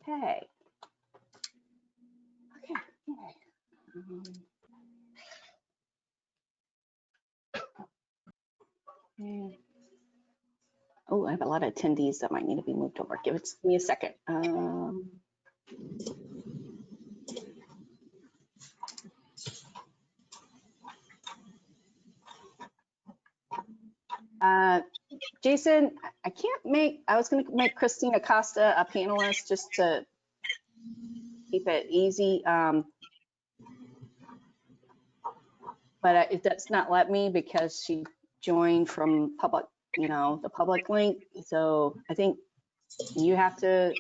Okay. Oh, I have a lot of attendees that might need to be moved over. Give me a second. Jason, I was going to make Christina Costa a panelist just to keep it easy. But it does not let me because she joined from public, the public link. So I think you have to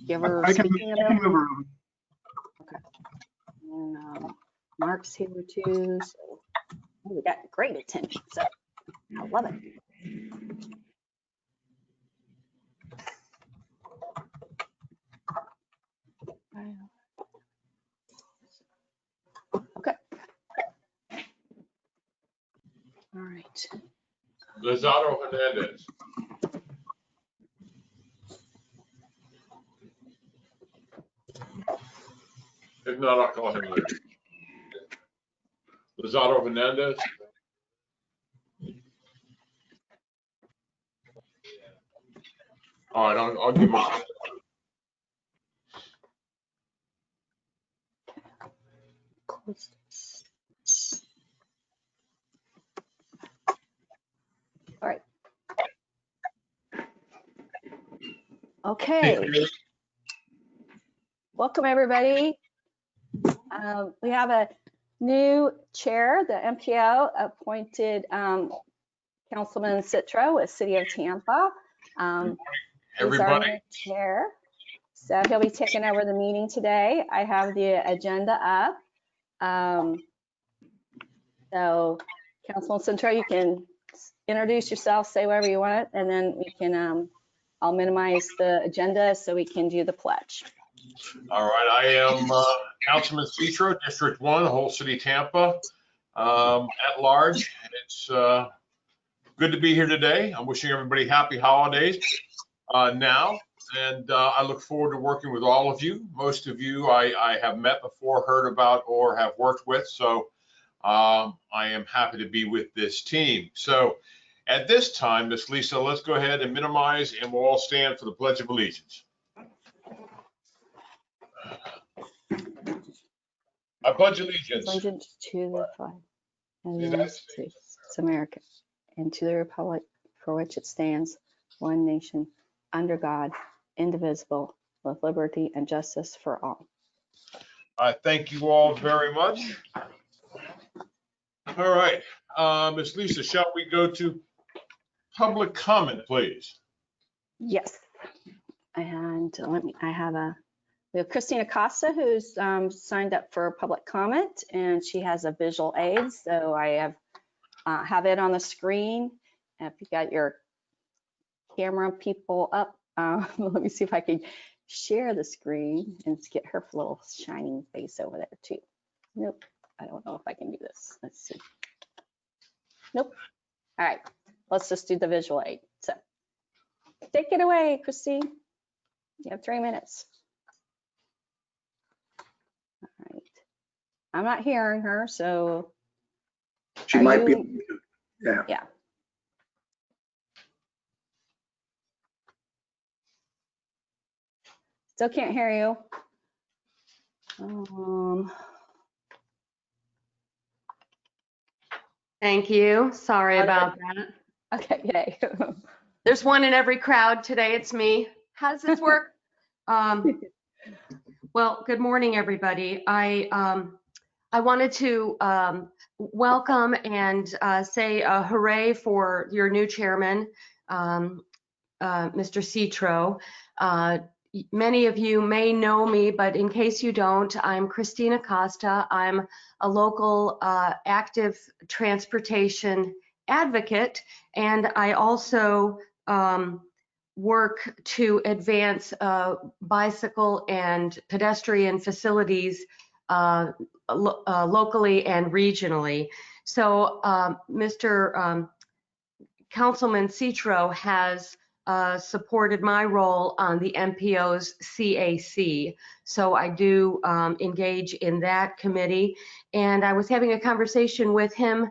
give her speaking ability. Okay. And Mark's here too. So we got great attention. So I love it. Okay. All right. Lizardo Hernandez. If not, I'll call him later. Lizardo Hernandez. All right, I'll give him a Close this. All right. Okay. Welcome, everybody. We have a new chair, the MPO appointed Councilman Citro with City of Tampa. He's our new chair. So he'll be taking over the meeting today. I have the agenda up. So Councilman Citro, you can introduce yourself, say whatever you want, and then we can, I'll minimize the agenda so we can do the pledge. All right, I am Councilman Citro, District 1, whole city Tampa, at large. It's good to be here today. I'm wishing everybody happy holidays now, and I look forward to working with all of you. Most of you I have met before, heard about, or have worked with, so I am happy to be with this team. So at this time, Ms. Lisa, let's go ahead and minimize, and we'll all stand for the Pledge of Allegiance. I pledge allegiance to the flag of the United States of America and to the republic for which it stands, one nation, under God, indivisible, with liberty and justice for all. I thank you all very much. All right, Ms. Lisa, shall we go to public comment, please? Yes, and we have Christina Costa, who's signed up for public comment, and she has a visual aid. So I have it on the screen. If you got your camera people up, let me see if I can share the screen and get her little shining face over there too. Nope, I don't know if I can do this. Let's see. Nope. All right, let's just do the visual aid. So take it away, Christine. You have 3 minutes. All right. I'm not hearing her, so. She might be on mute. Yeah. Yeah. Still can't hear you. Thank you. Sorry about that. Okay, yay. There's one in every crowd today. It's me. How does this work? Well, good morning, everybody. I wanted to welcome and say a hooray for your new chairman, Mr. Citro. Many of you may know me, but in case you don't, I'm Christina Costa. I'm a local active transportation advocate, and I also work to advance bicycle and pedestrian facilities locally and regionally. So Mr. Councilman Citro has supported my role on the MPO's CAC. So I do engage in that committee. And I was having a conversation with him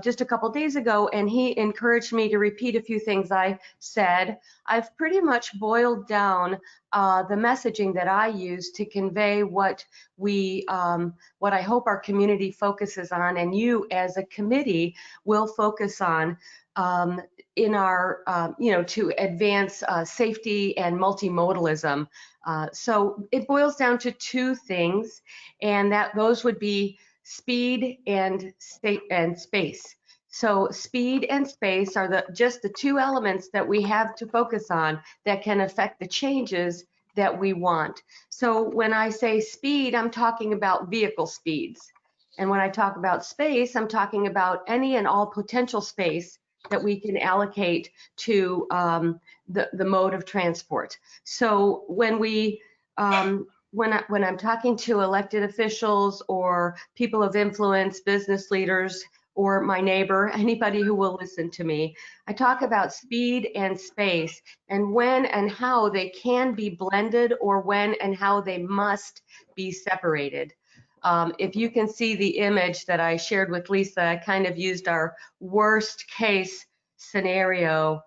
just a couple days ago, and he encouraged me to repeat a few things I said. I've pretty much boiled down the messaging that I use to convey what I hope our community focuses on, and you as a committee will focus on in our, to advance safety and multimodalism. So it boils down to two things, and those would be speed and space. So speed and space are just the two elements that we have to focus on that can affect the changes that we want. So when I say speed, I'm talking about vehicle speeds. And when I talk about space, I'm talking about any and all potential space that we can allocate to the mode of transport. So when I'm talking to elected officials or people of influence, business leaders, or my neighbor, anybody who will listen to me, I talk about speed and space and when and how they can be blended or when and how they must be separated. If you can see the image that I shared with Lisa, I kind of used our worst case scenario.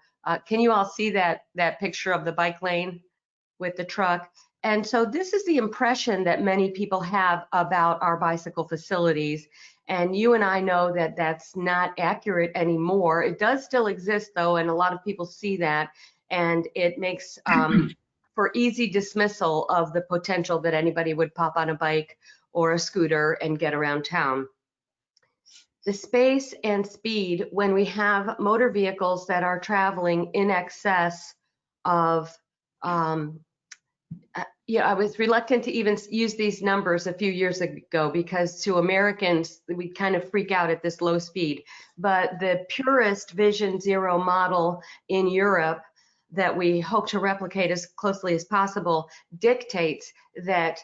Can you all see that picture of the bike lane with the truck? And so this is the impression that many people have about our bicycle facilities. And you and I know that that's not accurate anymore. It does still exist though, and a lot of people see that, and it makes for easy dismissal of the potential that anybody would pop on a bike or a scooter and get around town. The space and speed, when we have motor vehicles that are traveling in excess of I was reluctant to even use these numbers a few years ago because to Americans, we kind of freak out at this low speed. But the purest Vision Zero model in Europe that we hope to replicate as closely as possible dictates that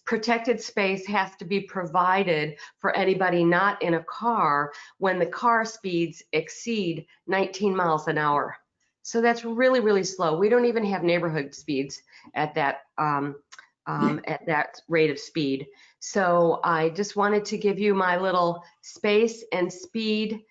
protected space has to be provided for anybody not in a car when the car speeds exceed 19 miles an hour. So that's really, really slow. We don't even have neighborhood speeds at that rate of speed. So I just wanted to give you my little space and speed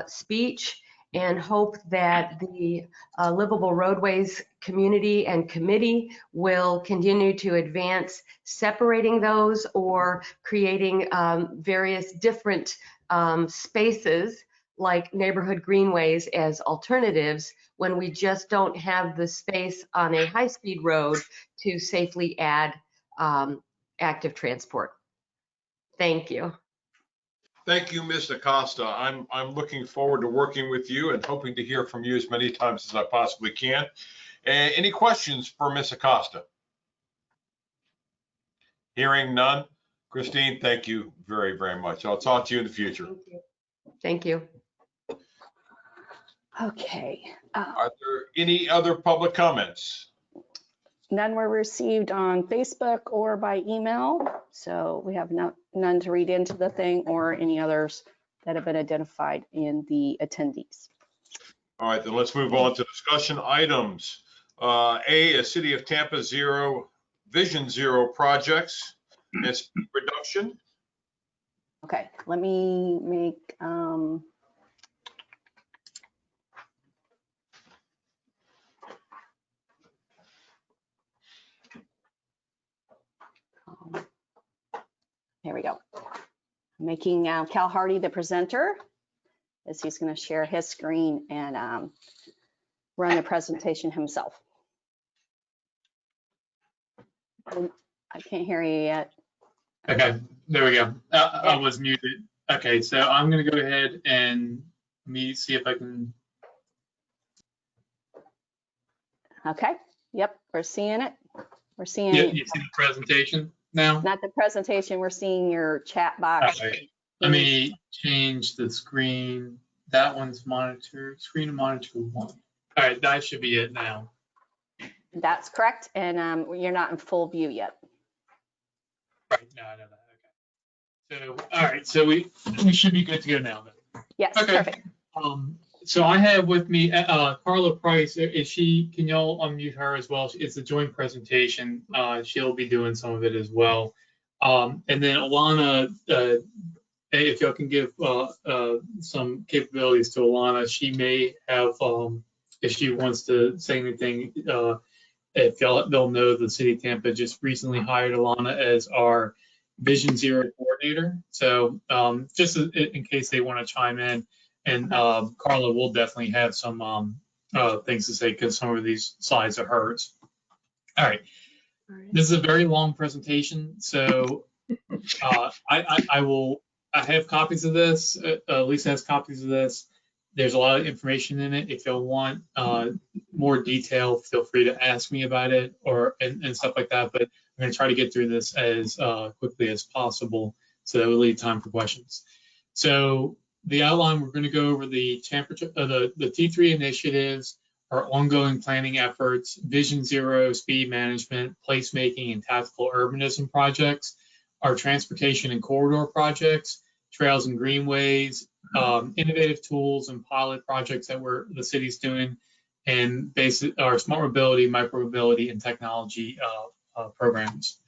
speech and hope that the Livable Roadways community and committee will continue to advance separating those or creating various different spaces like neighborhood greenways as alternatives when we just don't have the space on a high-speed road to safely add active transport. Thank you. Thank you, Ms. Acosta. I'm looking forward to working with you and hoping to hear from you as many times as I possibly can. Any questions for Ms. Acosta? Hearing none. Christine, thank you very, very much. I'll talk to you in the future. Thank you. Okay. Are there any other public comments? None were received on Facebook or by email, so we have none to read into the thing or any others that have been identified in the attendees. All right, then let's move on to discussion items. A City of Tampa Vision Zero projects and speed reduction. Okay, let me make here we go. Making Cal Hardy the presenter, as he's going to share his screen and run the presentation himself. I can't hear you yet. Okay, there we go. I was muted. Okay, so I'm going to go ahead and see if I can. Okay, yep, we're seeing it. We're seeing. Yeah, you see the presentation now? Not the presentation, we're seeing your chat box. Okay. Let me change the screen. That one's monitor, screen and monitor one. All right, that should be it now. That's correct, and you're not in full view yet. Right, no, I know that. Okay. So, all right, so we should be good to go now then. Yes, Okay. perfect. So I have with me Carla Price. Is she? Can y'all unmute her as well? It's a joint presentation. She'll be doing some of it as well. And then Alana, if y'all can give some capabilities to Alana, she may have, if she wants to say anything, if they'll know the city of Tampa just recently hired Alana as our Vision Zero coordinator. So just in case they want to chime in, and Carla will definitely have some things to say because some of these slides are hers. All right. This is a very long presentation, so I have copies of this. Lisa has copies of this. There's a lot of information in it. If you'll want more detail, feel free to ask me about it and stuff like that. But I'm going to try to get through this as quickly as possible so that we leave time for questions. So the outline, we're going to go over the temperature, the T3 initiatives, our ongoing planning efforts, Vision Zero, speed management, placemaking, and tactical urbanism projects, our transportation and corridor projects, trails and greenways, innovative tools and pilot projects that the city's doing, and our smart mobility, micromobility, and technology programs.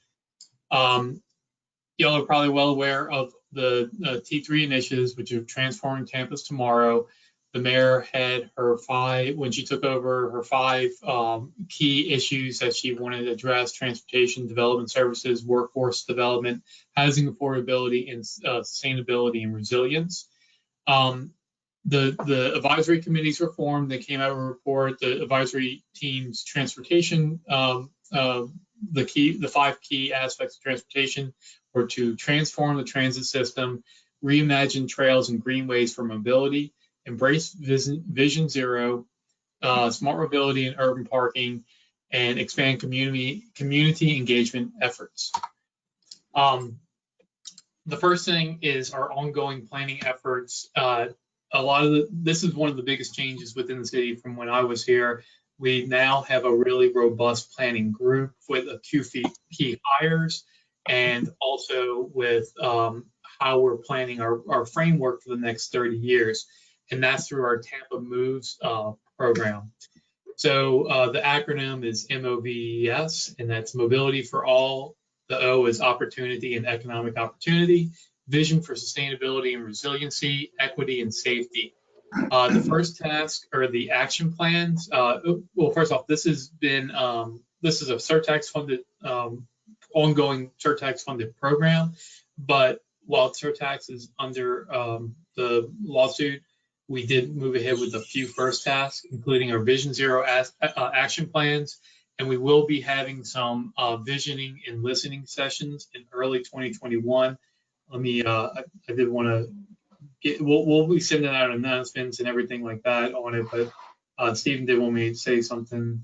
Y'all are probably well aware of the T3 initiatives, which are Transforming Tampa's Tomorrow. The mayor had when she took over, her five key issues that she wanted to address: transportation, development services, workforce development, housing affordability, and sustainability and resilience. The advisory committees were formed. They came out with a report. The advisory team's transportation, the five key aspects of transportation were to transform the transit system, reimagine trails and greenways for mobility, embrace Vision Zero, smart mobility and urban parking, and expand community engagement efforts. The first thing is our ongoing planning efforts. This is one of the biggest changes within the city from when I was here. We now have a really robust planning group with a few key hires, and also with how we're planning our framework for the next 30 years. And that's through our Tampa Moves program. So the acronym is MOVES, and that's Mobility for All. The O is Opportunity and Economic Opportunity, Vision for Sustainability and Resiliency, Equity and Safety. The first task are the action plans. Well, first off, this is a surtax funded, ongoing surtax funded program. But while surtax is under the lawsuit, we did move ahead with a few first tasks, including our Vision Zero action plans. And we will be having some visioning and listening sessions in early 2021. I did want to we'll be sending out announcements and everything like that on it, but Stephen did want me to say something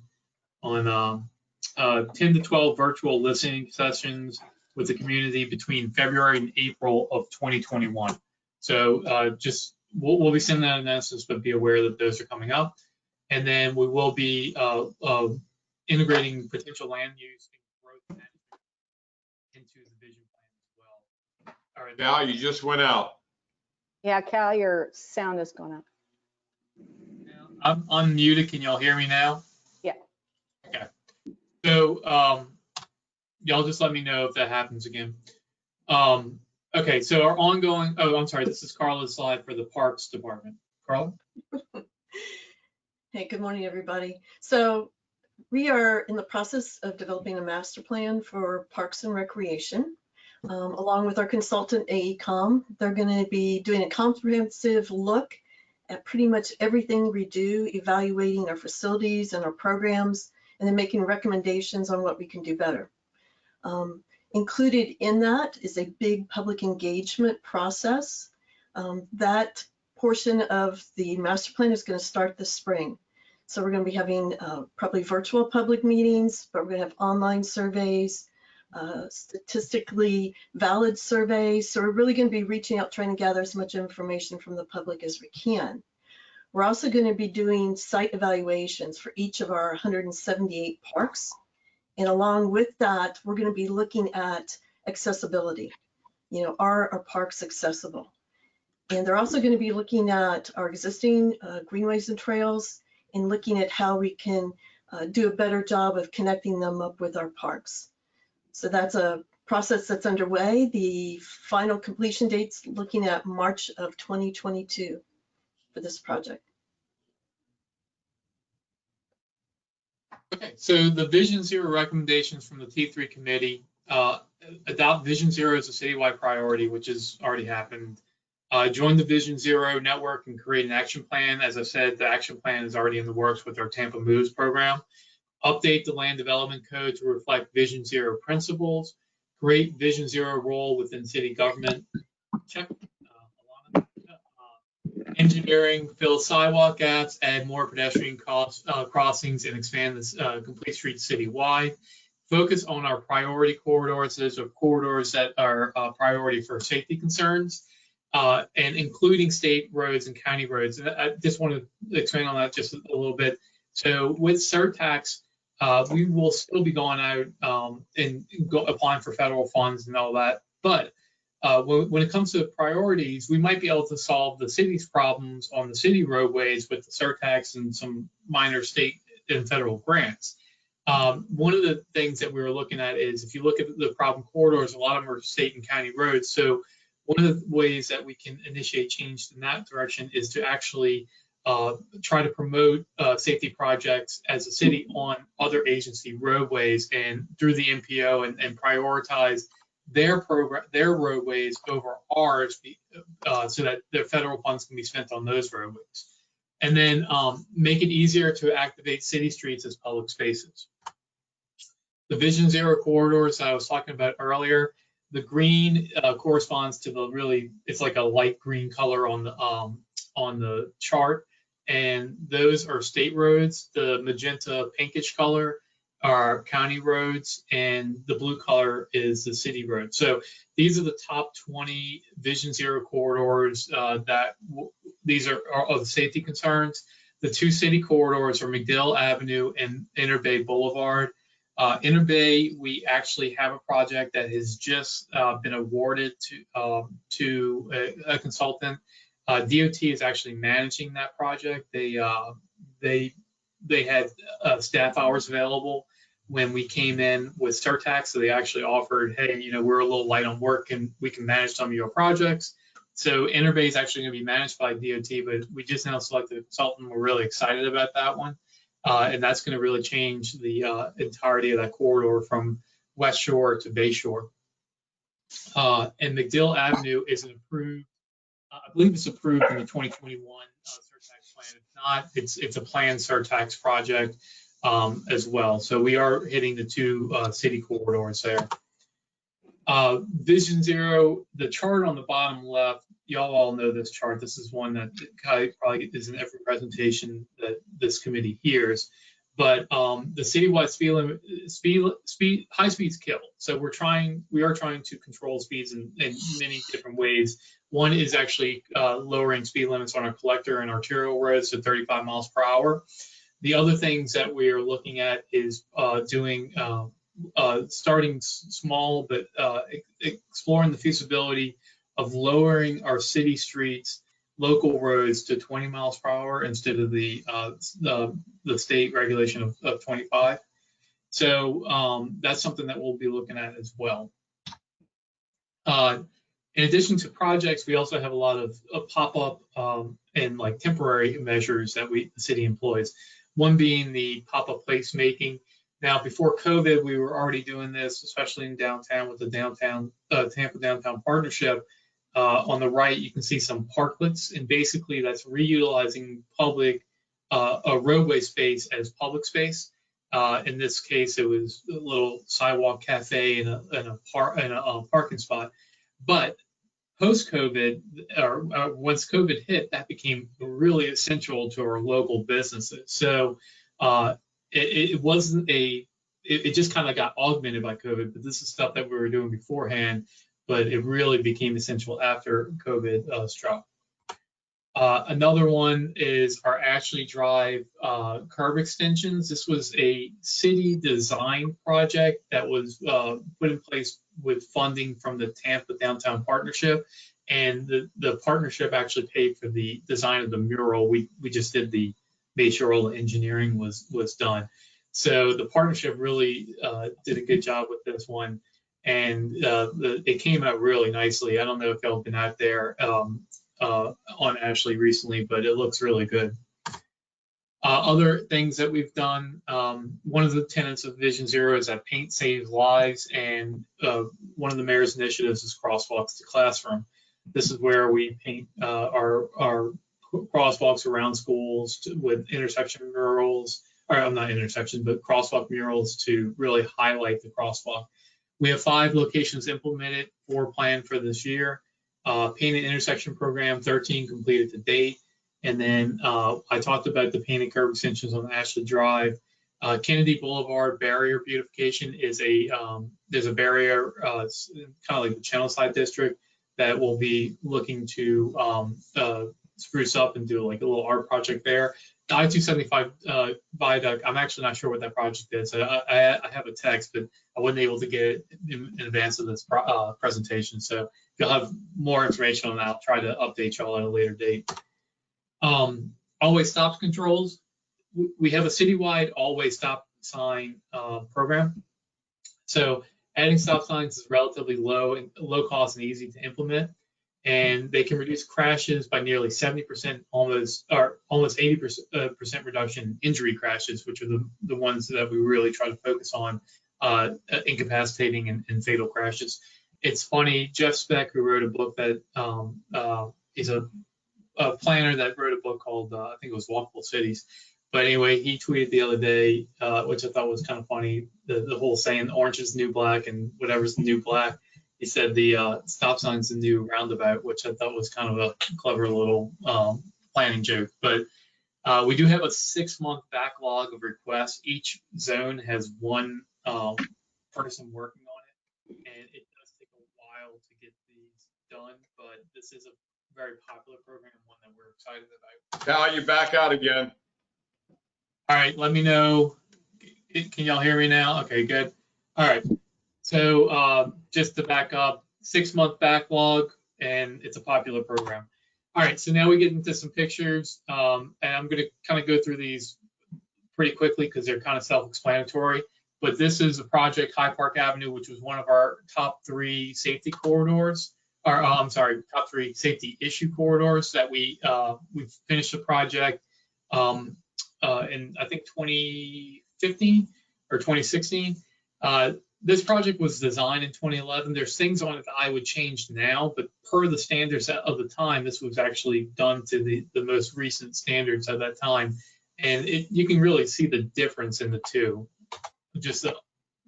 on 10 to 12 virtual listening sessions with the community between February and April of 2021. So we'll be sending out announcements, but be aware that those are coming up. And then we will be integrating potential land use and growth management into the vision plan as well. All right. Cal, you just went out. Yeah, Cal, your sound is going up. I'm unmuted. Can y'all hear me now? Yeah. Okay. So y'all just let me know if that happens again. Okay, so our ongoing, I'm sorry, this is Carla's slide for the Parks Department. Carla? Hey, good morning, everybody. So we are in the process of developing a master plan for Parks and Recreation. Along with our consultant AECOM, they're going to be doing a comprehensive look at pretty much everything we do, evaluating our facilities and our programs, and then making recommendations on what we can do better. Included in that is a big public engagement process. That portion of the master plan is going to start this spring. So we're going to be having probably virtual public meetings, but we're going to have online surveys, statistically valid surveys. So we're really going to be reaching out, trying to gather as much information from the public as we can. We're also going to be doing site evaluations for each of our 178 parks. And along with that, we're going to be looking at accessibility. You know, are our parks accessible? And they're also going to be looking at our existing greenways and trails and looking at how we can do a better job of connecting them up with our parks. So that's a process that's underway. The final completion date's looking at March of 2022 for this project. Okay, so the Vision Zero recommendations from the T3 committee, adopt Vision Zero as a citywide priority, which has already happened. Join the Vision Zero network and create an action plan. As I said, the action plan is already in the works with our Tampa Moves program. Update the land development code to reflect Vision Zero principles. Create Vision Zero role within city government. Check. Engineering, fill sidewalk gaps, add more pedestrian crossings, and expand this complete street citywide. Focus on our priority corridors. Those are corridors that are a priority for safety concerns, and including state roads and county roads. And I just want to expand on that just a little bit. So with surtax, we will still be going out and applying for federal funds and all that. But when it comes to priorities, we might be able to solve the city's problems on the city roadways with the surtax and some minor state and federal grants. One of the things that we were looking at is if you look at the problem corridors, a lot of them are state and county roads. So one of the ways that we can initiate change in that direction is to actually try to promote safety projects as a city on other agency roadways and through the MPO and prioritize their roadways over ours, so that their federal funds can be spent on those roadways. And then make it easier to activate city streets as public spaces. The Vision Zero corridors I was talking about earlier, the green corresponds to the really, it's like a light green color on the chart. And those are state roads. The magenta pinkish color are county roads, and the blue color is the city road. So these are the top 20 Vision Zero corridors these are of the safety concerns. The two city corridors are McDill Avenue and Inner Bay Boulevard. Inner Bay, we actually have a project that has just been awarded to a consultant. DOT is actually managing that project. They had staff hours available when we came in with surtax, so they actually offered, hey, we're a little light on work and we can manage some of your projects. So Inner Bay is actually going to be managed by DOT, but we just now selected a consultant. We're really excited about that one, and that's going to really change the entirety of that corridor from West Shore to Bay Shore. And McDill Avenue is an approved. I believe it's approved in the 2021 surtax plan. If not, it's a planned surtax project as well. So we are hitting the two city corridors there. Vision Zero, the chart on the bottom left, y'all all know this chart. This is one that probably is in every presentation that this committee hears. But the citywide high speeds kill. So we are trying to control speeds in many different ways. One is actually lowering speed limits on our collector and arterial roads to 35 miles per hour. The other things that we are looking at is starting small, but exploring the feasibility of lowering our city streets, local roads to 20 miles per hour instead of the state regulation of 25. So that's something that we'll be looking at as well. In addition to projects, we also have a lot of pop-up and like temporary measures that the city employs. One being the pop-up placemaking. Now, before COVID, we were already doing this, especially in downtown with the Tampa Downtown Partnership. On the right, you can see some parklets, and basically that's reutilizing a roadway space as public space. In this case, it was a little sidewalk cafe and a parking spot. But post-COVID, or once COVID hit, that became really essential to our local businesses. So it wasn't it just kind of got augmented by COVID, but this is stuff that we were doing beforehand, but it really became essential after COVID struck. Another one is our Ashley Drive curb extensions. This was a city design project that was put in place with funding from the Tampa Downtown Partnership. and the partnership actually paid for the design of the mural. We just made sure all the engineering was done. So the partnership really did a good job with this one, and it came out really nicely. I don't know if y'all been out there on Ashley recently, but it looks really good. Other things that we've done, one of the tenets of Vision Zero is that paint saves lives, and one of the mayor's initiatives is Crosswalks to Classroom. This is where we paint our crosswalks around schools with intersection murals, or not intersection, but crosswalk murals to really highlight the crosswalk. We have 5 locations implemented, 4 planned for this year. Painted intersection program, 13 completed to date. And then I talked about the painted curb extensions on Ashley Drive. Kennedy Boulevard barrier beautification is there's a barrier, kind of like the Channel Side District, that will be looking to spruce up and do like a little art project there. The I-275 viaduct, I'm actually not sure what that project is. I have a text, but I wasn't able to get it in advance of this presentation. So if you'll have more information on that, I'll try to update y'all at a later date. Always stop controls. We have a citywide always stop sign program. So adding stop signs is relatively low cost and easy to implement, and they can reduce crashes by nearly 70%, almost 80% reduction in injury crashes, which are the ones that we really try to focus on, incapacitating and fatal crashes. It's funny, Jeff Speck, who wrote a book that is a planner that wrote a book called, I think it was Walkable Cities. But anyway, he tweeted the other day, which I thought was kind of funny, the whole saying orange is the new black and whatever's the new black. He said the stop sign's the new roundabout, which I thought was kind of a clever little planning joke. But we do have a 6-month backlog of requests. Each zone has one person working on it, and it does take a while to get these done, but this is a very popular program, one that we're excited about. Cal, you're back out again. All right, let me know. Can y'all hear me now? Okay, good. All right. So just to back up, 6-month backlog, and it's a popular program. All right, so now we get into some pictures, and I'm going to kind of go through these pretty quickly because they're kind of self-explanatory. But this is a project, High Park Avenue, which was one of our top 3 safety corridors, or I'm sorry, top 3 safety issue corridors that we finished the project in I think 2015 or 2016. This project was designed in 2011. There's things on it that I would change now, but per the standards of the time, this was actually done to the most recent standards at that time. And you can really see the difference in the two. Just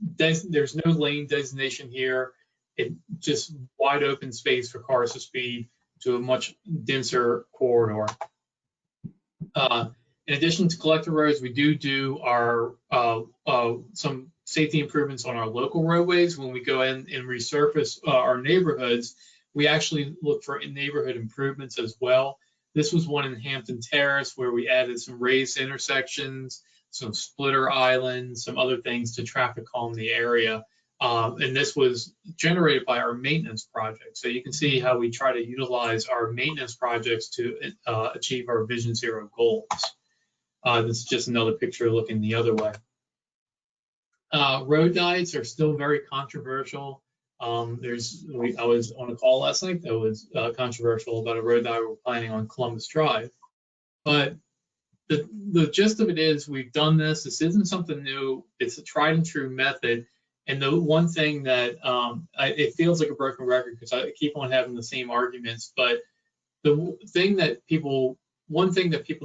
there's no lane designation here. It just wide open space for cars to speed to a much denser corridor. In addition to collector roads, we do our some safety improvements on our local roadways. When we go in and resurface our neighborhoods, we actually look for neighborhood improvements as well. This was one in Hampton Terrace where we added some raised intersections, some splitter islands, some other things to traffic calm the area. And this was generated by our maintenance project. So you can see how we try to utilize our maintenance projects to achieve our Vision Zero goals. This is just another picture looking the other way. Road diets are still very controversial. I was on a call last night that was controversial about a road diet we're planning on Columbus Drive. But the gist of it is we've done this. This isn't something new. It's a tried and true method. And the one thing that it feels like a broken record because I keep on having the same arguments. But one thing that people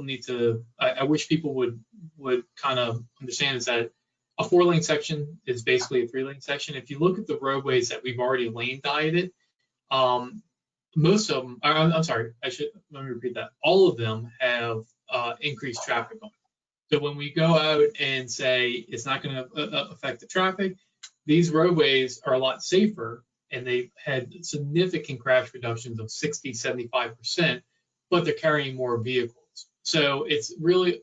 need to, I wish people would kind of understand is that a 4-lane section is basically a 3-lane section. If you look at the roadways that we've already lane dieted, most of them, I'm sorry, let me repeat that. All of them have increased traffic on it. So when we go out and say it's not going to affect the traffic, these roadways are a lot safer and they've had significant crash reductions of 60, 75%, but they're carrying more vehicles. So it's really,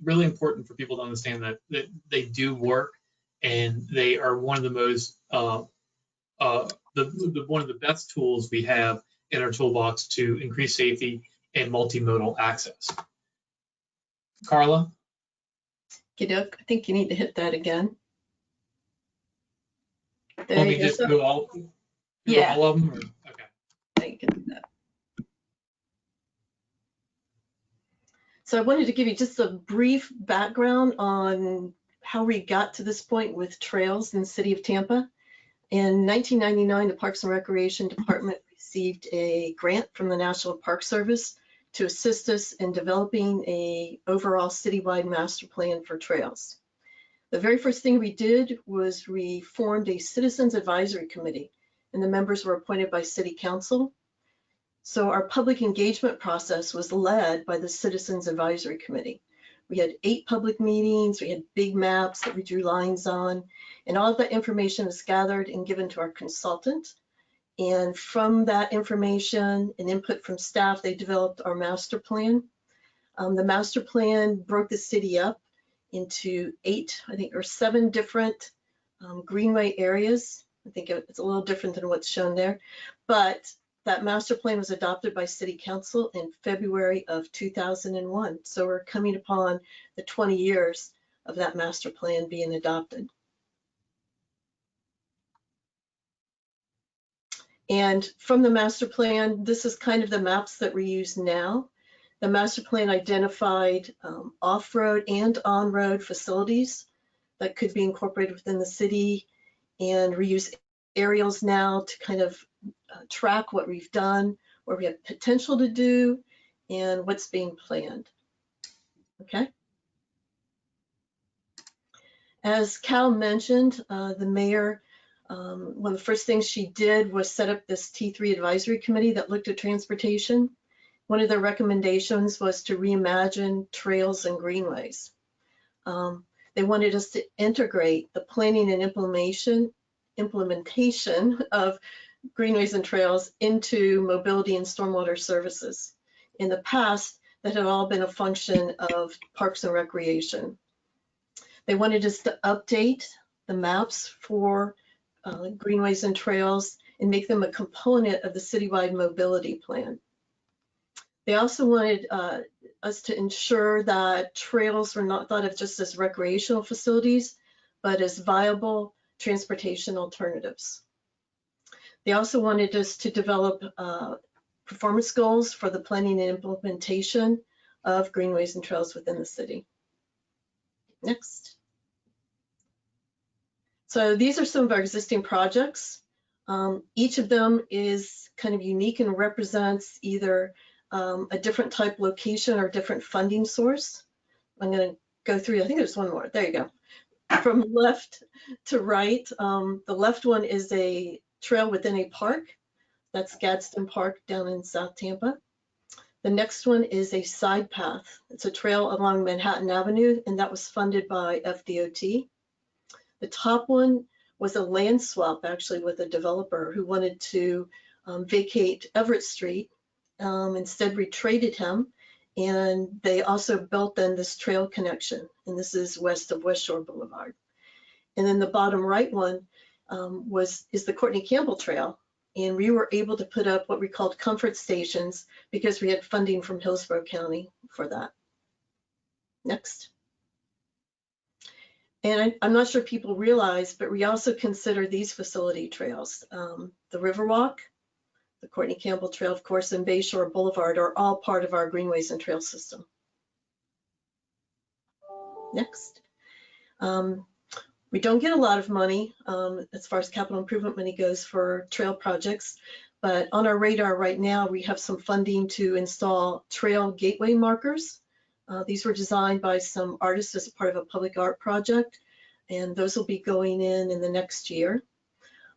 really important for people to understand that they do work and they are one of the most, one of the best tools we have in our toolbox to increase safety and multimodal access. Carla? Okey-doke. I think you need to hit that again. There Want me you to go. just So- do all Yeah. of them? Or? Okay. Yeah, you can do that. So I wanted to give you just a brief background on how we got to this point with trails in the city of Tampa. In 1999, the Parks and Recreation Department received a grant from the National Park Service to assist us in developing a overall citywide master plan for trails. The very first thing we did was we formed a Citizens Advisory Committee, and the members were appointed by City Council. So our public engagement process was led by the Citizens Advisory Committee. We had 8 public meetings, we had big maps that we drew lines on, and all of that information was gathered and given to our consultant. And from that information and input from staff, they developed our master plan. The master plan broke the city up into 8, I think, or 7 different Greenway areas. I think it's a little different than what's shown there, but that master plan was adopted by City Council in February of 2001. So we're coming upon the 20 years of that master plan being adopted. And from the master plan, this is kind of the maps that we use now. The master plan identified off-road and on-road facilities that could be incorporated within the city, and we use aerials now to kind of track what we've done, where we have potential to do, and what's being planned. Okay. As Cal mentioned, the mayor, one of the first things she did was set up this T3 advisory committee that looked at transportation. One of their recommendations was to reimagine trails and greenways. They wanted us to integrate the planning and implementation of greenways and trails into mobility and stormwater services. In the past, that had all been a function of Parks and Recreation. They wanted us to update the maps for greenways and trails and make them a component of the citywide mobility plan. They also wanted us to ensure that trails were not thought of just as recreational facilities, but as viable transportation alternatives. They also wanted us to develop performance goals for the planning and implementation of greenways and trails within the city. Next. So these are some of our existing projects. Each of them is kind of unique and represents either a different type location or different funding source. I'm going to go through, I think there's one more. There you go. From left to right, the left one is a trail within a park. That's Gadsden Park down in South Tampa. The next one is a side path. It's a trail along Manhattan Avenue, and that was funded by FDOT. The top one was a land swap, actually, with a developer who wanted to vacate Everett Street. Instead, we traded him, and they also built then this trail connection, and this is west of West Shore Boulevard. And then the bottom right one is the Courtney Campbell Trail, and we were able to put up what we called comfort stations because we had funding from Hillsborough County for that. Next. And I'm not sure people realize, but we also consider these facility trails. The Riverwalk, the Courtney Campbell Trail, of course, and Bayshore Boulevard are all part of our Greenways and Trail system. Next. We don't get a lot of money as far as capital improvement money goes for trail projects, but on our radar right now, we have some funding to install trail gateway markers. These were designed by some artists as a part of a public art project, and those will be going in the next year.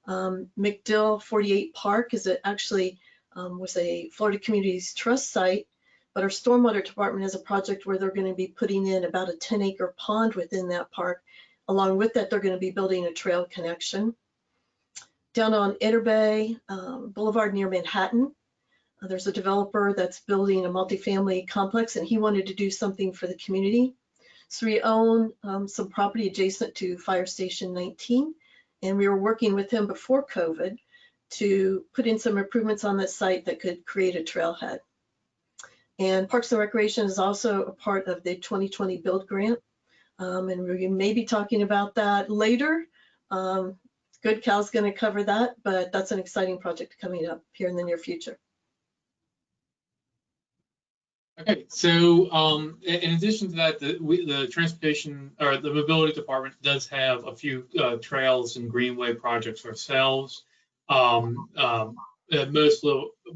McDill 48 Park is actually was a Florida Communities Trust site, but our stormwater department has a project where they're going to be putting in about a 10-acre pond within that park. Along with that, they're going to be building a trail connection. Down on Interbay Boulevard near Manhattan, there's a developer that's building a multifamily complex, and he wanted to do something for the community. So we own some property adjacent to Fire Station 19, and we were working with him before COVID to put in some improvements on that site that could create a trailhead. And Parks and Recreation is also a part of the 2020 Build Grant. And we may be talking about that later. Good Cal's going to cover that, but that's an exciting project coming up here in the near future. Okay, so in addition to that, the transportation or the mobility department does have a few trails and greenway projects ourselves. Most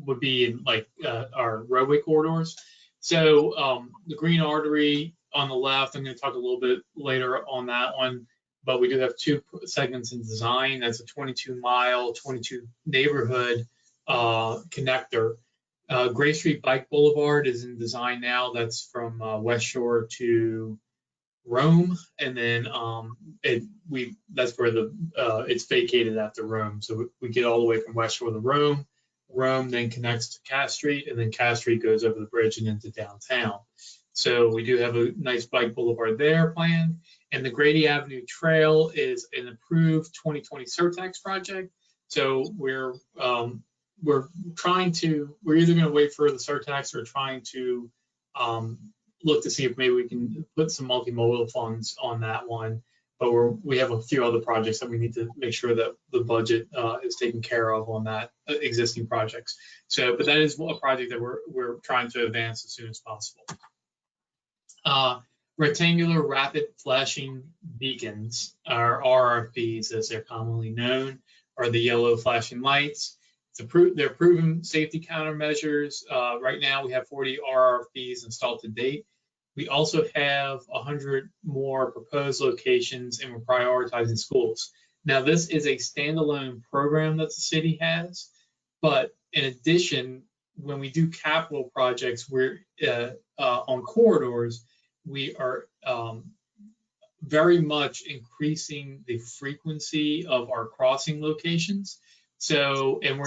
would be in like our roadway corridors. So the green artery on the left, I'm going to talk a little bit later on that one, but we do have two segments in design. That's a 22-mile, 22 neighborhood connector. Gray Street Bike Boulevard is in design now. That's from West Shore to Rome, and then that's where it's vacated after Rome. So we get all the way from West Shore to Rome. Rome then connects to Cass Street, and then Cass Street goes over the bridge and into downtown. So we do have a nice bike boulevard there planned. And the Grady Avenue Trail is an approved 2020 surtax project. So we're either going to wait for the surtax or trying to look to see if maybe we can put some multimodal funds on that one. But we have a few other projects that we need to make sure that the budget is taken care of on that existing projects. So, but that is a project that we're trying to advance as soon as possible. Rectangular rapid flashing beacons, or RRBs as they're commonly known, are the yellow flashing lights. They're proven safety countermeasures. Right now we have 40 RRBs installed to date. We also have 100 more proposed locations, and we're prioritizing schools. Now, this is a standalone program that the city has, but in addition, when we do capital projects, we're on corridors, we are very much increasing the frequency of our crossing locations. So, and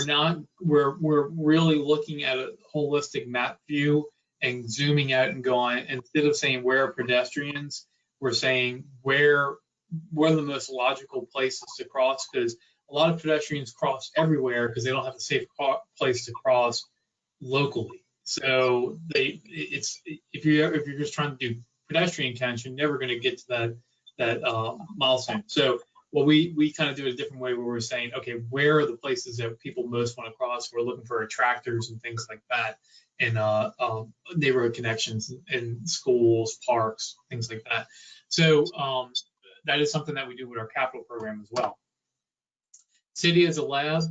we're really looking at a holistic map view and zooming out and going, instead of saying where are pedestrians, we're saying where are the most logical places to cross, because a lot of pedestrians cross everywhere because they don't have a safe place to cross locally. So if you're just trying to do pedestrian counts, you're never going to get to that milestone. So well, we kind of do it a different way, where we're saying, okay, where are the places that people most want to cross? We're looking for attractors and things like that, and neighborhood connections in schools, parks, things like that. So that is something that we do with our capital program as well. City as a lab,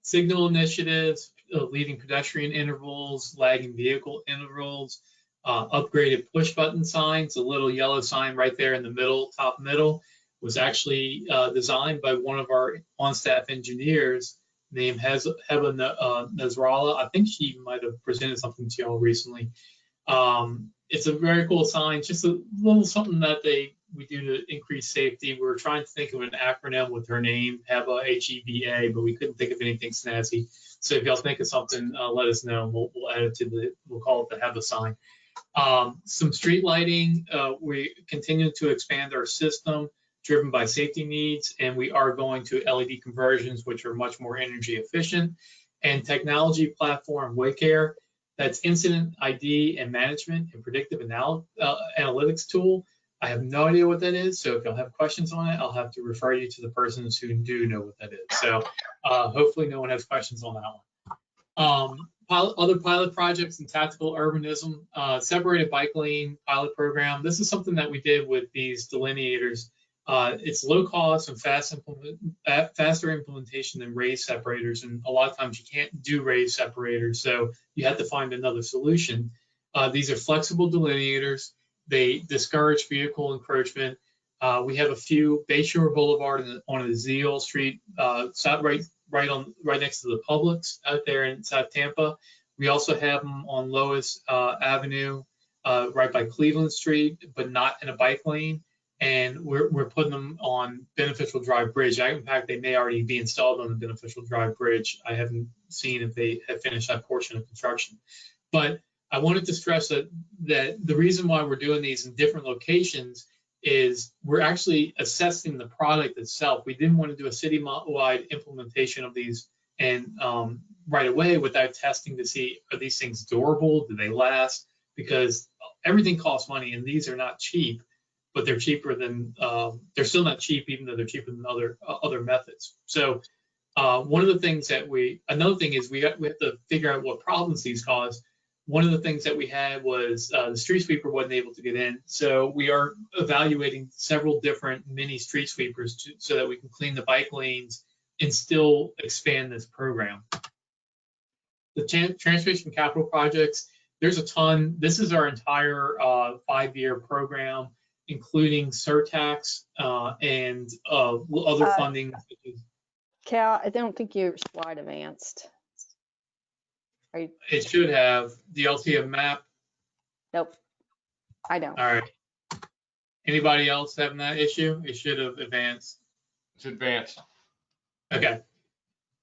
signal initiatives, leading pedestrian intervals, lagging vehicle intervals, upgraded push button signs. A little yellow sign right there in the middle, top middle, was actually designed by one of our on-staff engineers named Heba Nasrallah. I think she might have presented something to y'all recently. It's a very cool sign, just a little something that we do to increase safety. We were trying to think of an acronym with her name, Heba, H-E-B-A, but we couldn't think of anything snazzy. So if y'all think of something, let us know. We'll add it to we'll call it the Heba sign. Some street lighting, we continue to expand our system, driven by safety needs, and we are going to LED conversions, which are much more energy efficient. And technology platform Waycare, that's incident ID and management and predictive analytics tool. I have no idea what that is, so if you'll have questions on it, I'll have to refer you to the persons who do know what that is. So hopefully no one has questions on that one. Other pilot projects in tactical urbanism, separated bike lane pilot program. This is something that we did with these delineators. It's low cost and faster implementation than raised separators, and a lot of times you can't do raised separators, so you have to find another solution. These are flexible delineators. They discourage vehicle encroachment. We have a few, Bayshore Boulevard on Ezeal Street, right next to the Publix out there in South Tampa. We also have them on Lois Avenue, right by Cleveland Street, but not in a bike lane. And we're putting them on Beneficial Drive Bridge. In fact, they may already be installed on the Beneficial Drive Bridge. I haven't seen if they have finished that portion of construction. But I wanted to stress that the reason why we're doing these in different locations is we're actually assessing the product itself. We didn't want to do a city-wide implementation of these and right away without testing to see, are these things durable? Do they last? Because everything costs money, and these are not cheap, but they're cheaper than, they're still not cheap, even though they're cheaper than other methods. So one of the things that another thing is we have to figure out what problems these cause. One of the things that we had was the street sweeper wasn't able to get in. So we are evaluating several different mini street sweepers so that we can clean the bike lanes and still expand this program. The transportation capital projects, there's a ton. This is our entire 5-year program, including surtax and other funding. Cal, I don't think your slide advanced. It should have the LTM map. Nope, I don't. All right. Anybody else having that issue? It should have advanced. It's advanced. Okay.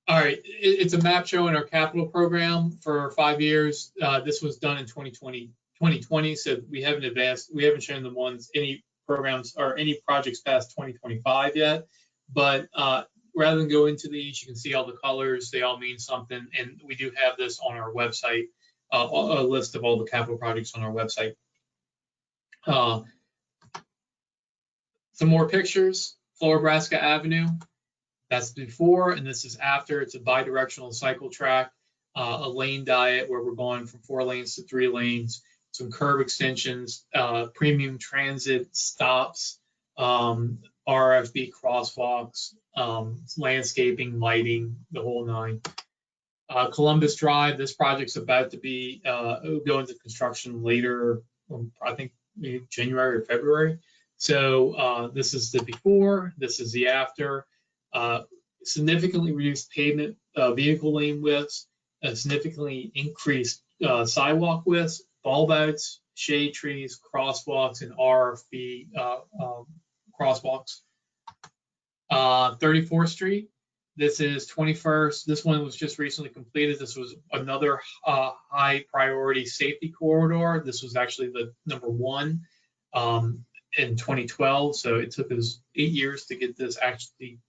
All right. It's a map showing our capital program for 5 years. This was done in 2020, so we haven't advanced. We haven't shown the ones, any programs or any projects past 2025 yet. But rather than go into these, you can see all the colors. They all mean something. And we do have this on our website, a list of all the capital projects on our website. Some more pictures. Florabraska Avenue. That's before, and this is after. It's a bi-directional cycle track, a lane diet where we're going from 4 lanes to 3 lanes, some curb extensions, premium transit stops, RFB crosswalks, landscaping, lighting, the whole 9. Columbus Drive, this project's about to be go into construction later, I think maybe January or February. So this is the before, this is the after. Significantly reduced pavement vehicle lane widths, significantly increased sidewalk widths, bulb outs, shade trees, crosswalks, and RFB crosswalks. 34th Street, this is 21st. This one was just recently completed. This was another high priority safety corridor. This was actually the #1 in 2012. So it took us 8 years to get this actually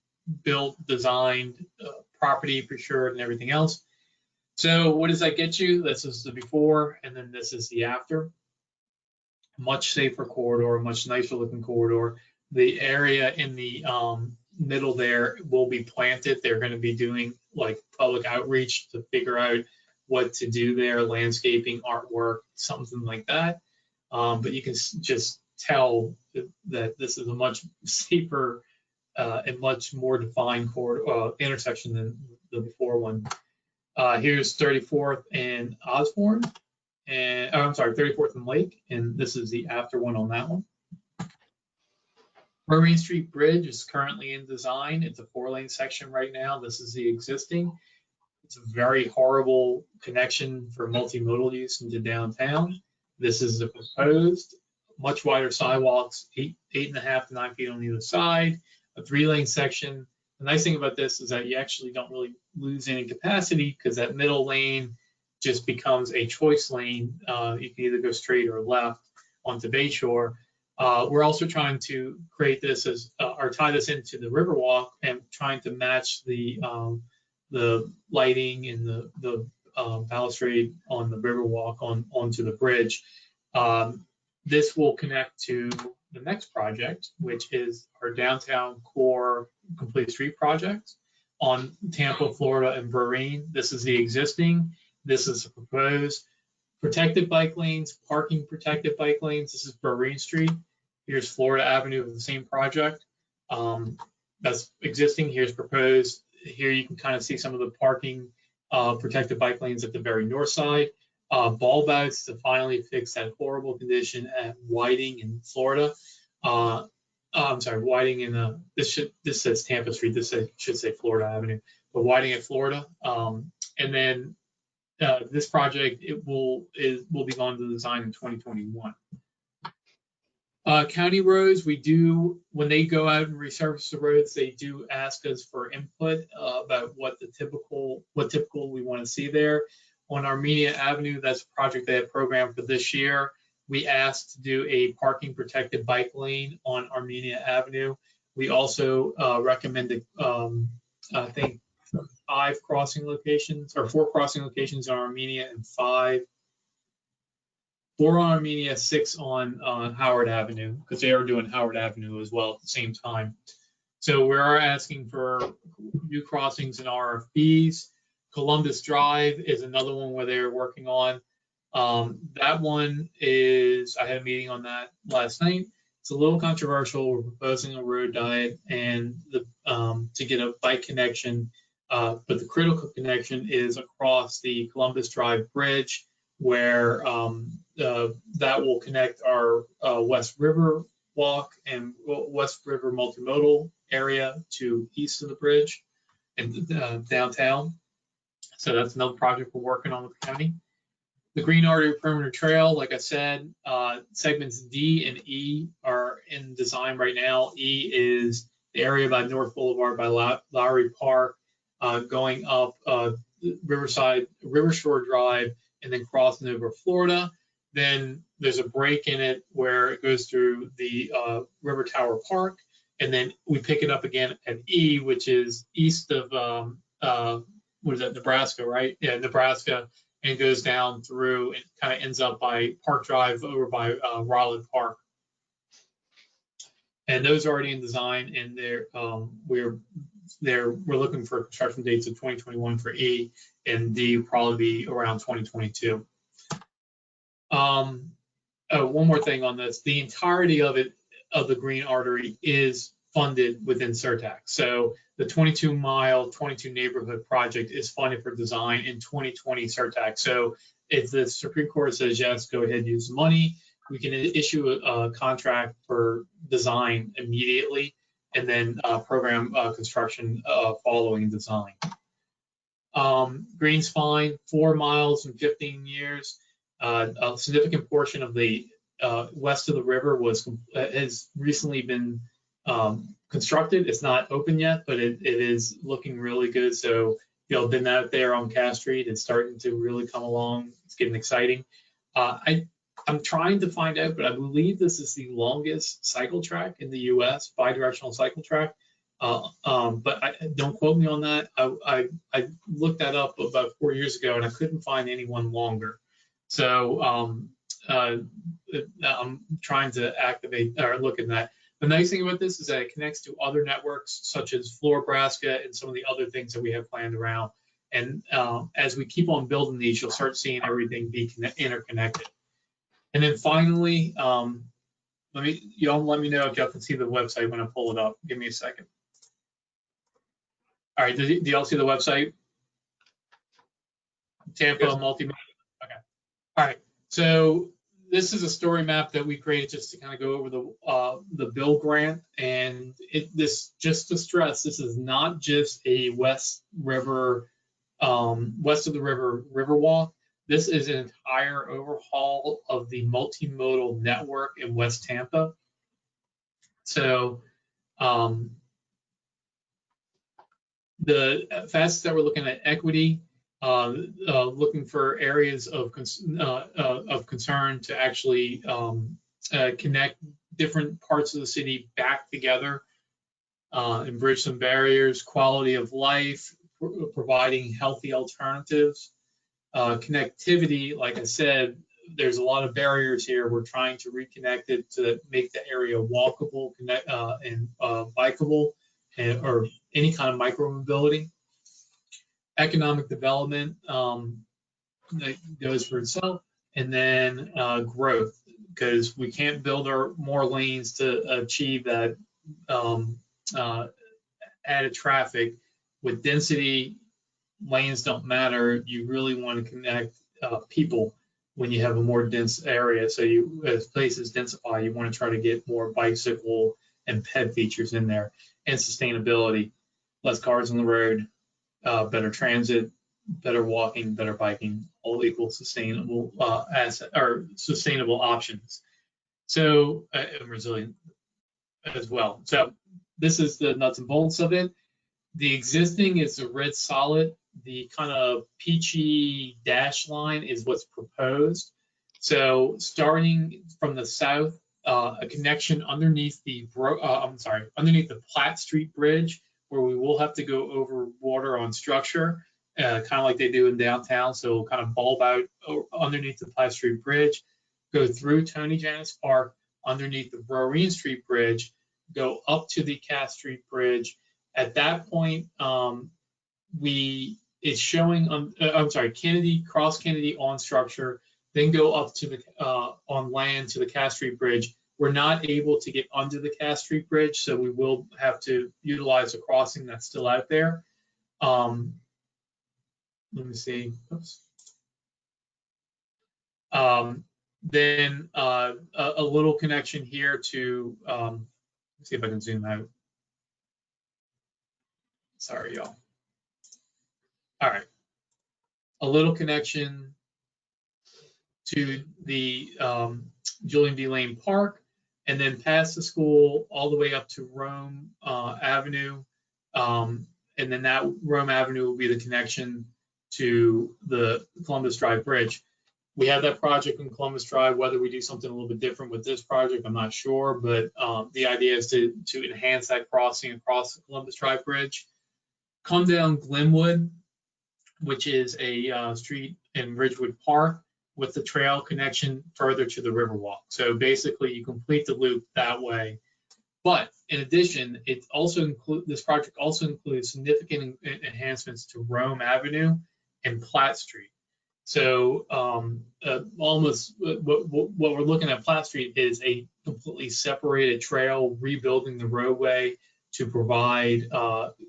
built, designed, property procured, and everything else. So what does that get you? This is the before, and then this is the after. Much safer corridor, much nicer looking corridor. The area in the middle there will be planted. They're going to be doing like public outreach to figure out what to do there, landscaping, artwork, something like that. But you can just tell that this is a much safer and much more defined corridor, intersection than the before one. Here's 34th and Osborne, and I'm sorry, 34th and Lake, and this is the after one on that one. Marine Street Bridge is currently in design. It's a 4-lane section right now. This is the existing. It's a very horrible connection for multimodal use into downtown. This is the proposed, much wider sidewalks, 8.5 to 9 feet on either side, a 3-lane section. The nice thing about this is that you actually don't really lose any capacity because that middle lane just becomes a choice lane. You can either go straight or left onto Bayshore. We're also trying to create this as, or tie this into the Riverwalk and trying to match the lighting and the balustrade on the Riverwalk onto the bridge. This will connect to the next project, which is our downtown core complete street project on Tampa, Florida, and Vereen. This is the existing. This is the proposed. Protected bike lanes, parking protected bike lanes. This is Vereen Street. Here's Florida Avenue of the same project. That's existing. Here's proposed. Here you can kind of see some of the parking protected bike lanes at the very north side. Bulb outs to finally fix that horrible condition at Widening in Florida. I'm sorry, Widening in this says Tampa Street. This should say Florida Avenue, but Widening at Florida. And then this project will be going to design in 2021. County roads, we do, when they go out and resurface the roads, they do ask us for input about what typical we want to see there. On Armenia Avenue, that's a project they have programmed for this year. We asked to do a parking protected bike lane on Armenia Avenue. We also recommended, I think 5 crossing locations, or 4 crossing locations in Armenia, and 4 on Armenia, 6 on Howard Avenue, because they are doing Howard Avenue as well at the same time. So we are asking for new crossings and RFPs. Columbus Drive is another one where they're working on. That one is, I had a meeting on that last night. It's a little controversial. We're proposing a road diet and to get a bike connection, but the critical connection is across the Columbus Drive Bridge, where that will connect our West River Walk and West River Multimodal area to east of the bridge and downtown. So that's another project we're working on with the county. The Green Artery Perimeter Trail, like I said, segments D and E are in design right now. E is the area by North Boulevard by Lowry Park, going up River Shore Drive, and then crossing over Florida. Then there's a break in it where it goes through the River Tower Park, and then we pick it up again at E, which is east of what is that, Nebraska, right? Yeah, Nebraska, and goes down through and kind of ends up by Park Drive over by Rollin Park. And those are already in design, and we're looking for construction dates of 2021 for E, and D will probably be around 2022. One more thing on this: the entirety of the Green Artery is funded within CERTAC. So the 22-mile, 22 neighborhood project is funded for design in 2020 CERTAC. So if the Supreme Court says yes, go ahead, use the money, we can issue a contract for design immediately, and then program construction following design. Green Spine, 4 miles in 15 years. A significant portion of the west of the river has recently been constructed. It's not open yet, but it is looking really good. So, been out there on Cass Street, it's starting to really come along. It's getting exciting. I'm trying to find out, but I believe this is the longest cycle track in the U.S., bi-directional cycle track. But don't quote me on that. I looked that up about 4 years ago, and I couldn't find anyone longer. So I'm trying to activate or look at that. The nice thing about this is that it connects to other networks such as Florabraska and some of the other things that we have planned around. And as we keep on building these, you'll start seeing everything be interconnected. And then finally, let me know if y'all can see the website when I pull it up. Give me a second. All right, do y'all see the website? Tampa Multimedia. Okay. All right. So this is a story map that we created just to kind of go over the bill grant, and just to stress, this is not just a west of the river Riverwalk. This is an entire overhaul of the multimodal network in West Tampa. So the facets that we're looking at: equity, looking for areas of concern to actually connect different parts of the city back together and bridge some barriers, quality of life, providing healthy alternatives, connectivity. Like I said, there's a lot of barriers here. We're trying to reconnect it to make the area walkable, and bikeable, or any kind of micro mobility. Economic development that goes for itself, and then growth, because we can't build more lanes to achieve that added traffic. With density, lanes don't matter. You really want to connect people when you have a more dense area. So as places densify, you want to try to get more bicycle and ped features in there, and sustainability, less cars on the road, better transit, better walking, better biking, all equal sustainable sustainable options. So resilient as well. So this is the nuts and bolts of it. The existing is the red solid. The kind of peachy dash line is what's proposed. So starting from the south, a connection underneath the Platt Street Bridge where we will have to go over water on structure, kind of like they do in downtown. So we'll kind of bulb out underneath the Platt Street Bridge, go through Tony Jannus Park, underneath the Roareen Street Bridge, go up to the Cass Street Bridge. At that point, it's showing Kennedy, cross Kennedy on structure, then go up to the on land to the Cass Street Bridge. We're not able to get under the Cass Street Bridge, so we will have to utilize a crossing that's still out there. Let me see. Oops. Then a little connection here to, let's see if I can zoom out. Sorry, y'all. All right. A little connection to the Julian D. Lane Park, and then past the school all the way up to Rome Avenue. And then that Rome Avenue will be the connection to the Columbus Drive Bridge. We have that project in Columbus Drive. Whether we do something a little bit different with this project, I'm not sure, but the idea is to enhance that crossing across the Columbus Drive Bridge. Come down Glenwood, which is a street in Ridgewood Park with the trail connection further to the Riverwalk. So basically you complete the loop that way. But in addition, this project also includes significant enhancements to Rome Avenue and Platt Street. So almost what we're looking at Platt Street is a completely separated trail, rebuilding the roadway to provide,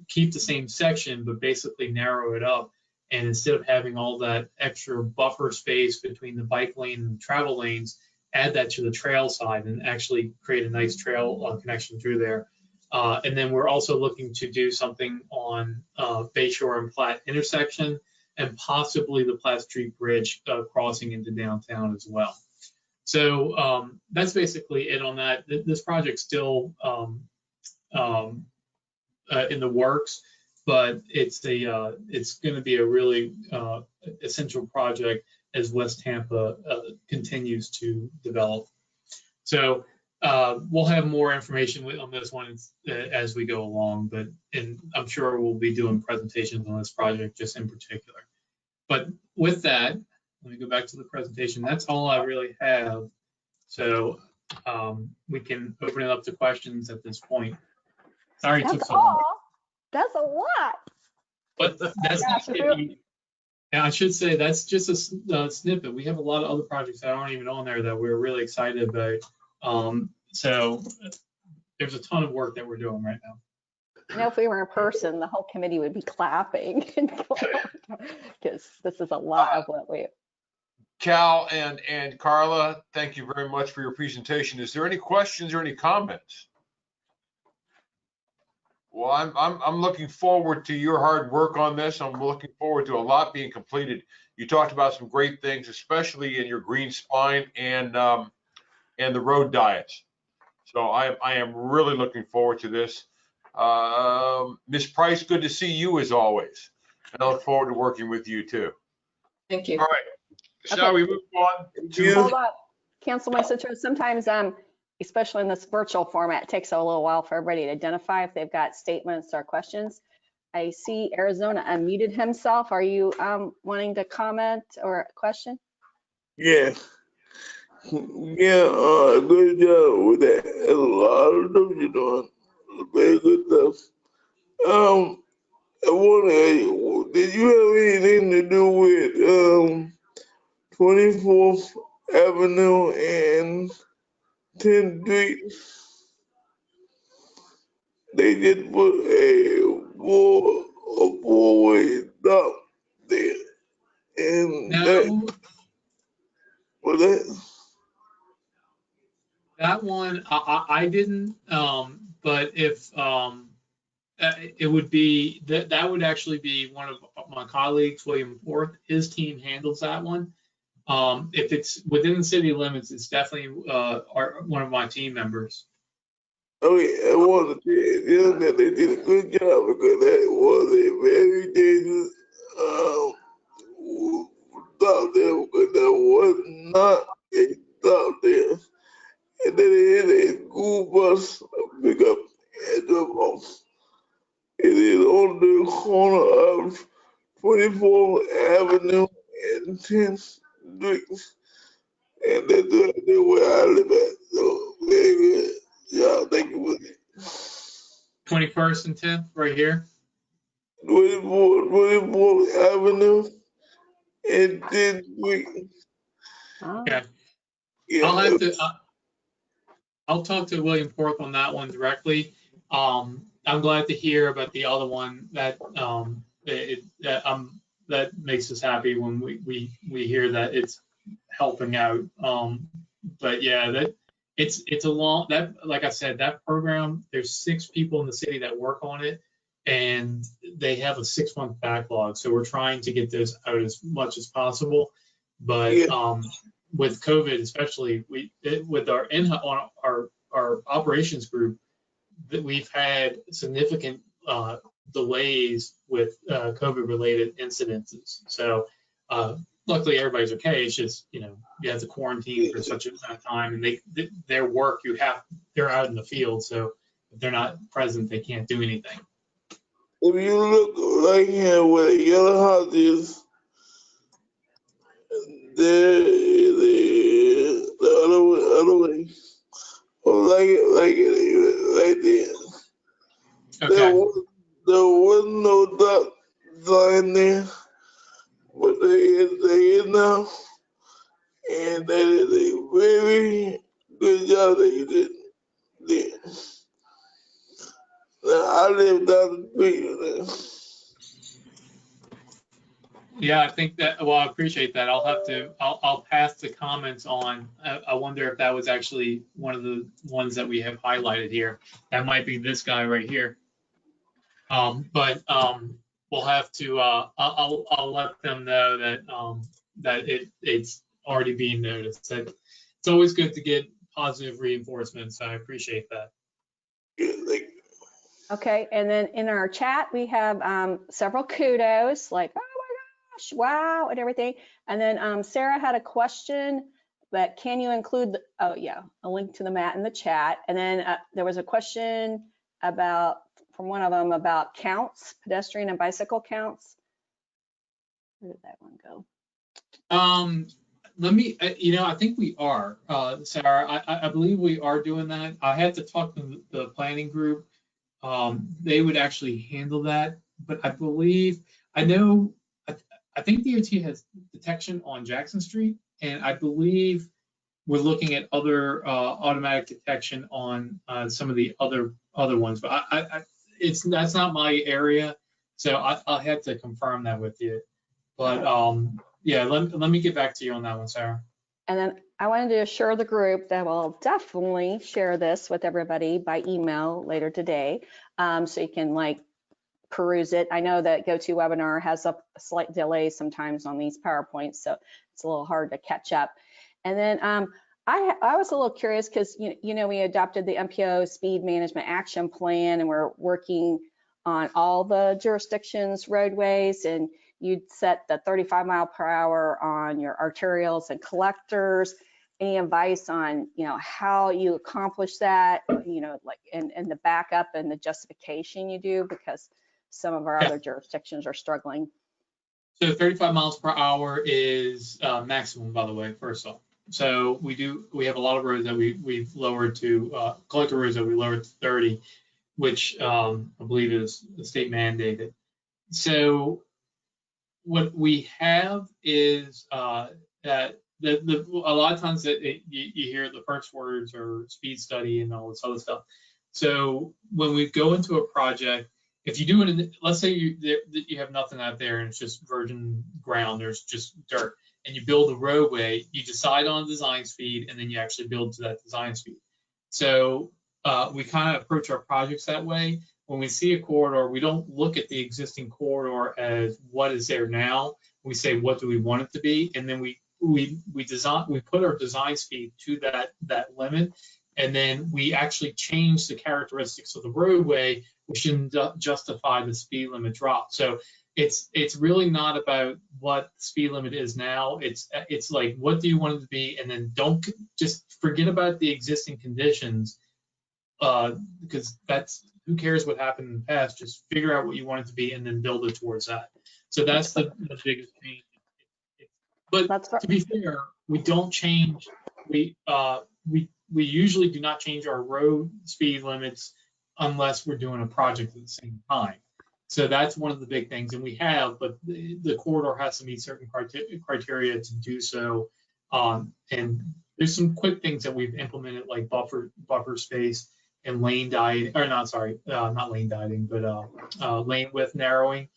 keep the same section, but basically narrow it up. And instead of having all that extra buffer space between the bike lane and travel lanes, add that to the trail side and actually create a nice trail connection through there. And then we're also looking to do something on Bayshore and Platt intersection, and possibly the Platt Street Bridge crossing into downtown as well. So that's basically it on that. This project's still in the works, but it's going to be a really essential project as West Tampa continues to develop. So we'll have more information on this one as we go along, and I'm sure we'll be doing presentations on this project just in particular. But with that, let me go back to the presentation. That's all I really have. So we can open it up to questions at this point. Sorry it took so long. That's a lot. But that's and I should say that's just a snippet. We have a lot of other projects that aren't even on there that we're really excited about. So there's a ton of work that we're doing right now. You know, if we were in person, the whole committee would be clapping because this is a lot of what we. Cal and Carla, thank you very much for your presentation. Is there any questions or any comments? Well, I'm looking forward to your hard work on this. I'm looking forward to a lot being completed. You talked about some great things, especially in your green spine and the road diets. So I am really looking forward to this. Ms. Price, good to see you as always. And I look forward to working with you too. Thank you. All right, shall we move on to? Hold on, cancel my citrus. Sometimes, especially in this virtual format, it takes a little while for everybody to identify if they've got statements or questions. I see Arizona unmuted himself. Are you wanting to comment or question? Yeah. Yeah, good job with that. There's a lot of stuff you're doing. Very good stuff. I want to ask you, did you have anything to do with 24th Avenue and 10th Street? They just put a four-way stop there. And No, was that? that one I didn't. But if it would be that would actually be one of my colleagues, William Forth. His team handles that one. If it's within the city limits, it's definitely one of my team members. Okay, I want to tell them that they did a good job because that was a very dangerous stop there because there was not a stop there. And then they had a school bus pick up and drop off. It is on the corner of 24th Avenue and 10th Street. And that's where I live at. So very good. Y'all, thank you for that. 21st and 10th, right here. 24th Avenue and 10th Street. Oh, Okay. Yeah. I'll have to, I'll talk to William Porth on that one directly. I'm glad to hear about the other one that, that makes us happy when we hear that it's helping out. But yeah, that it's a long, that, like I said, that program, there's 6 people in the city that work on it, and they have a 6-month backlog. So we're trying to get this out as much as possible. But with COVID, especially, with our operations group, that we've had significant delays with COVID-related incidences. So luckily, everybody's okay. It's just, you have to quarantine for such a time, and their work, they're out in the field. So if they're not present, they can't do anything. If you look right here where the yellow house is, there is the other way. Or like it right there. Okay. There was no dot sign there, but there is now. And that is a very good job that you did. Now, I live down the street. Yeah, I think that, well, I appreciate that. I'll pass the comments on. I wonder if that was actually one of the ones that we have highlighted here. That might be this guy right here. But we'll have to, I'll let them know that it's already being noticed. It's always good to get positive reinforcements. So I appreciate that. okay. And then in our chat, we have several kudos, like, oh my gosh, wow, and everything. And then Sarah had a question, but can you include, oh yeah, a link to the map in the chat. And then there was a question from one of them about counts, pedestrian and bicycle counts. Where did that one go? Let me, I think we are, Sarah, I believe we are doing that. I had to talk to the planning group. They would actually handle that, but I think DOT has detection on Jackson Street, and I believe we're looking at other automatic detection on some of the other ones, but that's not my area, so I'll have to confirm that with you. But yeah, let me get back to you on that one, Sarah. And then I wanted to assure the group that we'll definitely share this with everybody by email later today, so you can peruse it. I know that GoToWebinar has a slight delay sometimes on these PowerPoints, so it's a little hard to catch up. And then I was a little curious because we adopted the MPO Speed Management Action Plan, and we're working on all the jurisdictions roadways, and you'd set the 35 mile per hour on your arterials and collectors. Any advice on how you accomplish that, and the backup and the justification you do, because some of our other jurisdictions are struggling. So 35 miles per hour is maximum, by the way, first off. So we have a lot of roads that we've lowered to, collector roads that we lowered to 30, which I believe is the state mandated. So what we have is that a lot of times that you hear the first words are speed study and all this other stuff. So when we go into a project, if you do it, let's say you have nothing out there and it's just virgin ground, there's just dirt, and you build a roadway, you decide on design speed, and then you actually build to that design speed. So we kind of approach our projects that way. When we see a corridor, we don't look at the existing corridor as what is there now. We say, what do we want it to be? And then we put our design speed to that limit, and then we actually change the characteristics of the roadway, which should justify the speed limit drop. So it's really not about what the speed limit is now. It's like, what do you want it to be? And then don't just forget about the existing conditions, because who cares what happened in the past? Just figure out what you want it to be and then build it towards that. So that's the biggest change. But to be fair, we don't change. We usually do not change our road speed limits unless we're doing a project at the same time. So that's one of the big things, and we have, but the corridor has to meet certain criteria to do so. And there's some quick things that we've implemented, like buffer space and lane dieting, or not lane dieting, but lane width narrowing,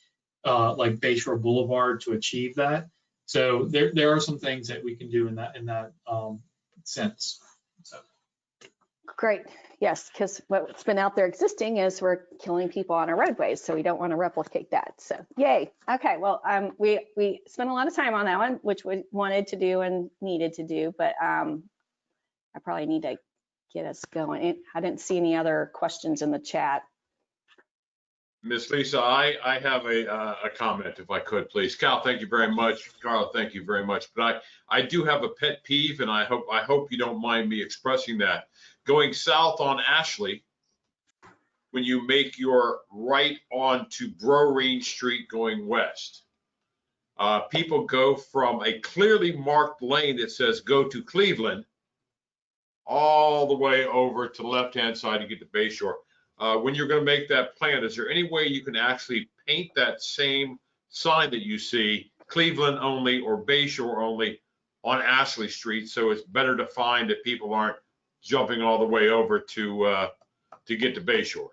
like Bayshore Boulevard to achieve that. So there are some things that we can do in that sense. So. Great. Yes, because what's been out there existing is we're killing people on our roadways, so we don't want to replicate that. So yay. Okay, well, we spent a lot of time on that one, which we wanted to do and needed to do, but I probably need to get us going. I didn't see any other questions in the chat. Miss Lisa, I have a comment, if I could, please. Cal, thank you very much. Carla, thank you very much. But I do have a pet peeve, and I hope you don't mind me expressing that. Going south on Ashley, when you make your right onto Broering Street going west, people go from a clearly marked lane that says go to Cleveland all the way over to the left-hand side to get to Bayshore. When you're going to make that plan, is there any way you can actually paint that same sign that you see, Cleveland only or Bayshore only, on Ashley Street, so it's better to find that people aren't jumping all the way over to get to Bayshore?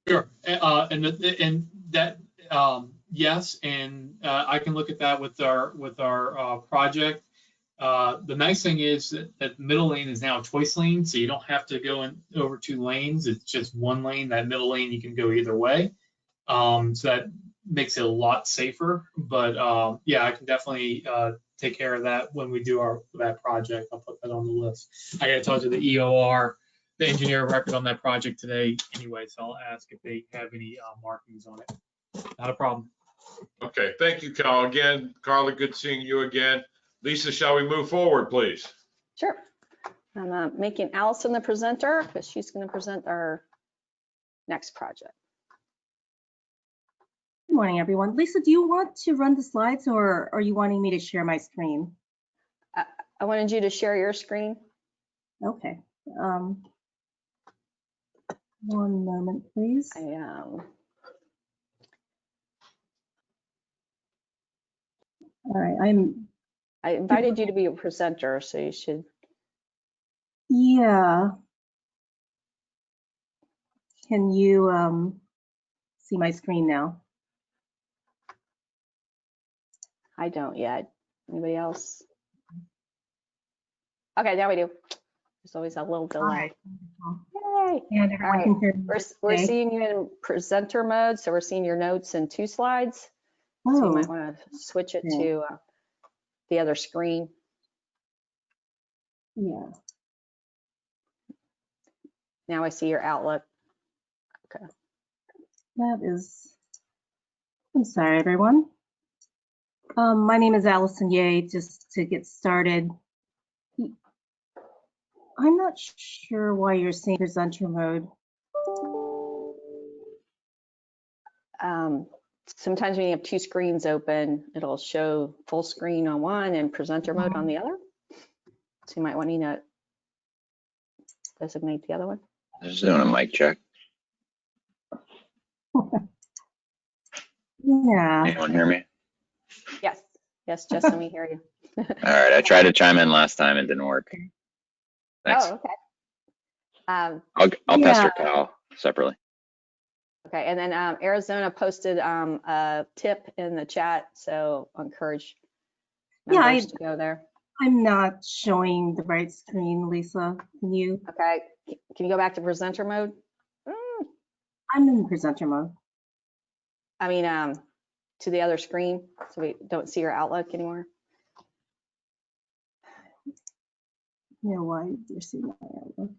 Sure, and that yes, and I can look at that with our project. The nice thing is that the middle lane is now a choice lane, so you don't have to go over 2 lanes. It's just 1 lane. That middle lane, you can go either way. So that makes it a lot safer. But yeah, I can definitely take care of that when we do that project. I'll put that on the list. I got to talk to the EOR, the engineer of record on that project today anyway, so I'll ask if they have any markings on it. Not a problem. Okay, thank you, Cal. Again, Carla, good seeing you again. Lisa, shall we move forward, please? Sure. I'm making Allison the presenter because she's going to present our next project. Good morning, everyone. Lisa, do you want to run the slides, or are you wanting me to share my screen? I wanted you to share your screen. Okay. One moment, please. All right, I invited you to be a presenter, so you should. Yeah. Can you see my screen now? I don't yet. Anybody else? Okay, now we do. There's always a little delay. Yay! And All right. can hear me. We're seeing you in presenter mode, so we're seeing your notes in 2 slides. So you might want to switch it to the other screen. Yeah. Now I see your Outlook. Okay. That is. I'm sorry, everyone. My name is Allison Ye. Just to get started, I'm not sure why you're seeing presenter mode. Sometimes when you have 2 screens open, it'll show full screen on one and presenter mode on the other. So you might want to designate the other one. Just doing a mic check. Yeah. Anyone hear me? Yes. Yes, Justin, we hear you. All right, I tried to chime in last time. It didn't work. Thanks. Oh, okay. I'll pester Cal separately. Okay, and then Arizona posted a tip in the chat, so I'll encourage members to go there. I'm not showing the right screen, Lisa. Can you? Okay, can you go back to presenter mode? I'm in presenter mode. I mean, to the other screen, so we don't see your Outlook anymore. You know why you're seeing my Outlook?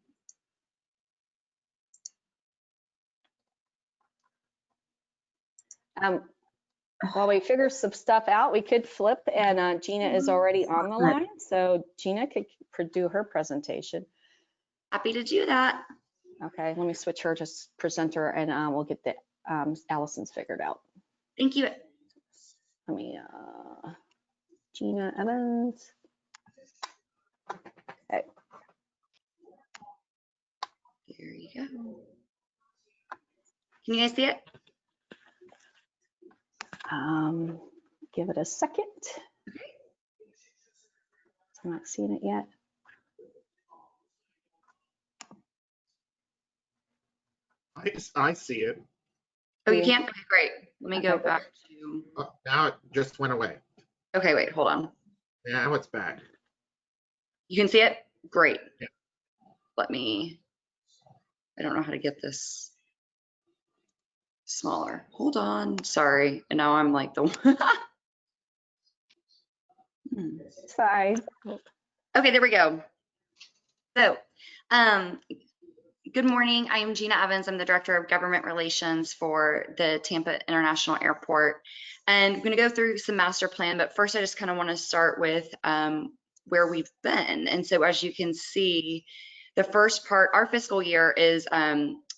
While we figure some stuff out, we could flip, and Gina is already on the line, so Gina could do her presentation. Happy to do that. Okay, let me switch her to presenter and we'll get the Allison's figured out. Thank you. Let me, Gina Evans. Okay. There you go. Can you guys see it? Give it a second. I'm not seeing it yet. I see it. Oh, you can't? Okay, great. Let me go Okay, back to, Oh, now it just went away. okay, wait, hold on. Now it's back. You can see it? Great. Yeah. Let me, I don't know how to get this smaller. Hold on, sorry. And now I'm like the It's fine. Okay, there we go. So, good morning. I am Gina Evans. I'm the Director of Government Relations for the Tampa International Airport. And I'm going to go through some master plan, but first I just kind of want to start with where we've been. And so as you can see, the first part, our fiscal year is,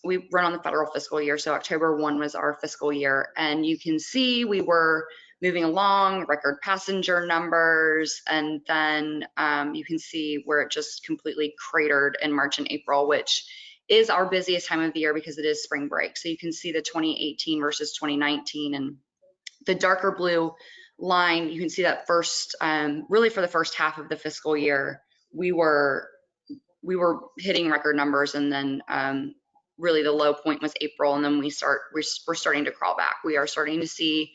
we run on the federal fiscal year. So October 1 was our fiscal year. And you can see we were moving along, record passenger numbers, and then you can see where it just completely cratered in March and April, which is our busiest time of the year because it is spring break. So you can see the 2018 versus 2019, and the darker blue line, you can see that first, really for the first half of the fiscal year, we were hitting record numbers, and then really the low point was April, and then we're starting to crawl back. We are starting to see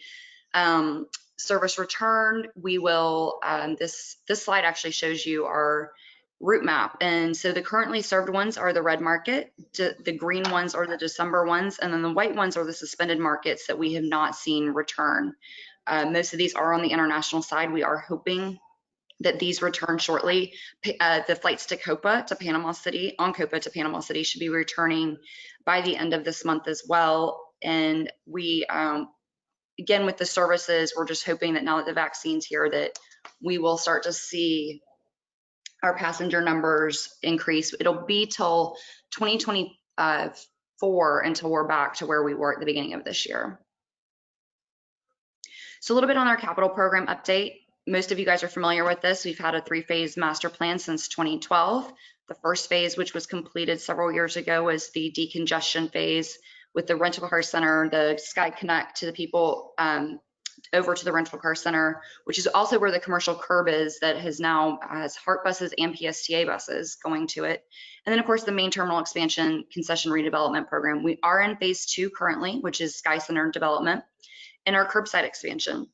service return. We will, this slide actually shows you our route map. And so the currently served ones are the red market, the green ones are the December ones, and then the white ones are the suspended markets that we have not seen return. Most of these are on the international side. We are hoping that these return shortly. The flights to Copa to Panama City, on Copa to Panama City, should be returning by the end of this month as well. And we, again, with the services, we're just hoping that now that the vaccine's here, that we will start to see our passenger numbers increase. It'll be till 2024 until we're back to where we were at the beginning of this year. So a little bit on our capital program update. Most of you guys are familiar with this. We've had a 3-phase master plan since 2012. The first phase, which was completed several years ago, was the decongestion phase with the rental car center, the Sky Connect to the people over to the rental car center, which is also where the commercial curb is that has now has HART buses and PSTA buses going to it. And then of course the main terminal expansion concession redevelopment program. We are in phase 2 currently, which is Sky Center development, and our curbside expansion.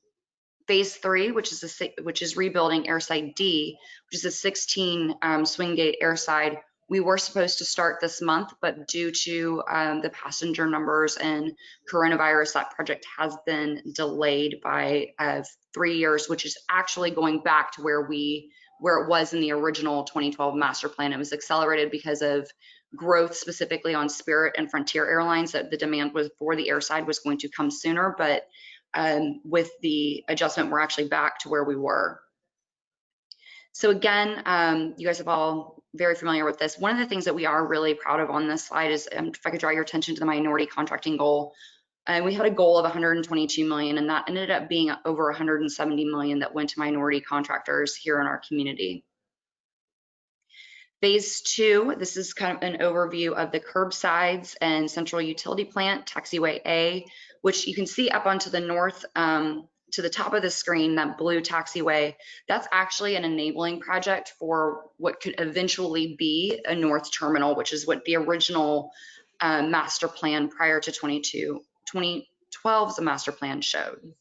Phase 3, which is rebuilding Airside D, which is a 16 swing gate airside. We were supposed to start this month, but due to the passenger numbers and coronavirus, that project has been delayed by 3 years, which is actually going back to where it was in the original 2012 master plan. It was accelerated because of growth specifically on Spirit and Frontier Airlines, that the demand was for the airside was going to come sooner, but with the adjustment, we're actually back to where we were. So again, you guys are all very familiar with this. One of the things that we are really proud of on this slide is, if I could draw your attention to the minority contracting goal. We had a goal of 122 million, and that ended up being over 170 million that went to minority contractors here in our community. Phase 2, this is kind of an overview of the curbsides and central utility plant, taxiway A, which you can see up onto the north, to the top of the screen, that blue taxiway. That's actually an enabling project for what could eventually be a north terminal, which is what the original master plan prior to 2012's master plan showed.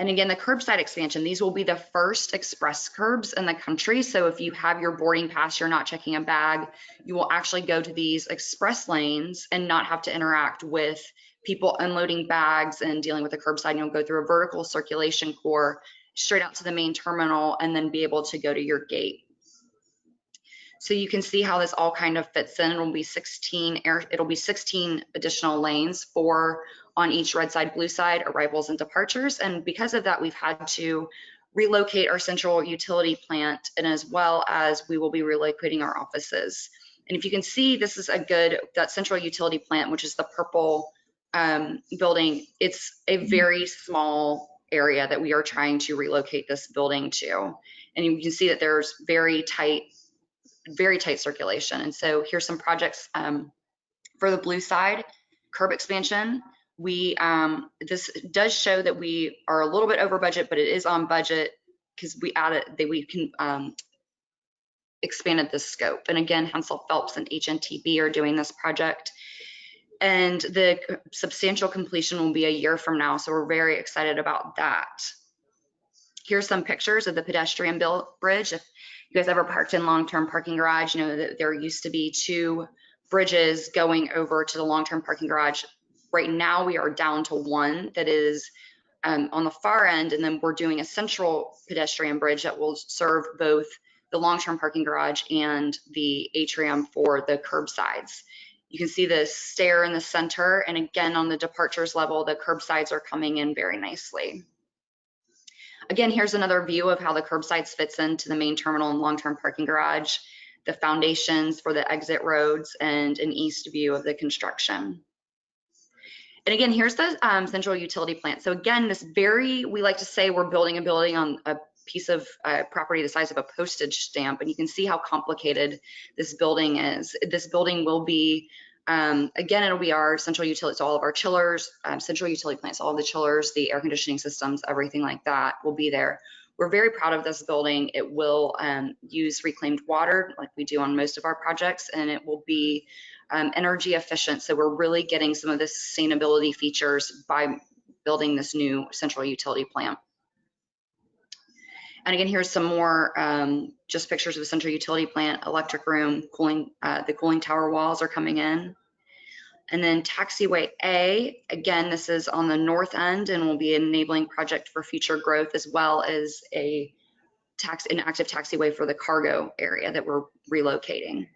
And again, the curbside expansion, these will be the first express curbs in the country. So if you have your boarding pass, you're not checking a bag, you will actually go to these express lanes and not have to interact with people unloading bags and dealing with the curbside. And you'll go through a vertical circulation core straight out to the main terminal and then be able to go to your gate. So you can see how this all kind of fits in. It'll be 16 additional lanes, 4 on each red side, blue side, arrivals and departures. And because of that, we've had to relocate our central utility plant, and as well as we will be relocating our offices. And if you can see, this is that central utility plant, which is the purple building. It's a very small area that we are trying to relocate this building to. And you can see that there's very tight circulation. And so here's some projects for the blue side, curb expansion. This does show that we are a little bit over budget, but it is on budget because we expanded the scope. And again, Hensel Phelps and HNTB are doing this project. And the substantial completion will be a year from now. So we're very excited about that. Here's some pictures of the pedestrian bridge. If you guys ever parked in long-term parking garage, you know that there used to be 2 bridges going over to the long-term parking garage. Right now we are down to 1 that is on the far end, and then we're doing a central pedestrian bridge that will serve both the long-term parking garage and the atrium for the curbsides. You can see the stair in the center, and again on the departures level, the curbsides are coming in very nicely. Again, here's another view of how the curbsides fits into the main terminal and long-term parking garage, the foundations for the exit roads, and an east view of the construction. And again, here's the central utility plant. So again, we like to say we're building a building on a piece of property the size of a postage stamp, and you can see how complicated this building is. This building will be, again, it'll be our central utility, so all of our chillers, central utility plants, all of the chillers, the air conditioning systems, everything like that will be there. We're very proud of this building. It will use reclaimed water like we do on most of our projects, and it will be energy efficient. So we're really getting some of the sustainability features by building this new central utility plant. And again, here's some more just pictures of the central utility plant, electric room, cooling, the cooling tower walls are coming in. And then taxiway A, again, this is on the north end and will be an enabling project for future growth, as well as an active taxiway for the cargo area that we're relocating.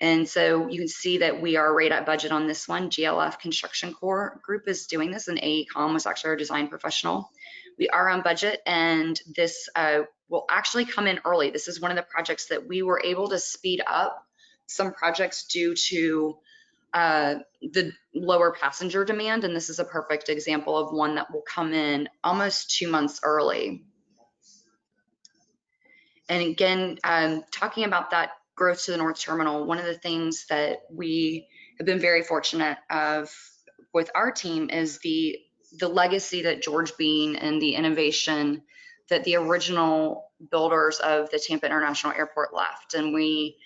And so you can see that we are right at budget on this one. GLF Construction Corps Group is doing this, and AECOM was actually our design professional. We are on budget, and this will actually come in early. This is one of the projects that we were able to speed up some projects due to the lower passenger demand, and this is a perfect example of one that will come in almost 2 months early. And again, talking about that growth to the North Terminal, one of the things that we have been very fortunate of with our team is the legacy that George Bean and the innovation that the original builders of the Tampa International Airport left. And we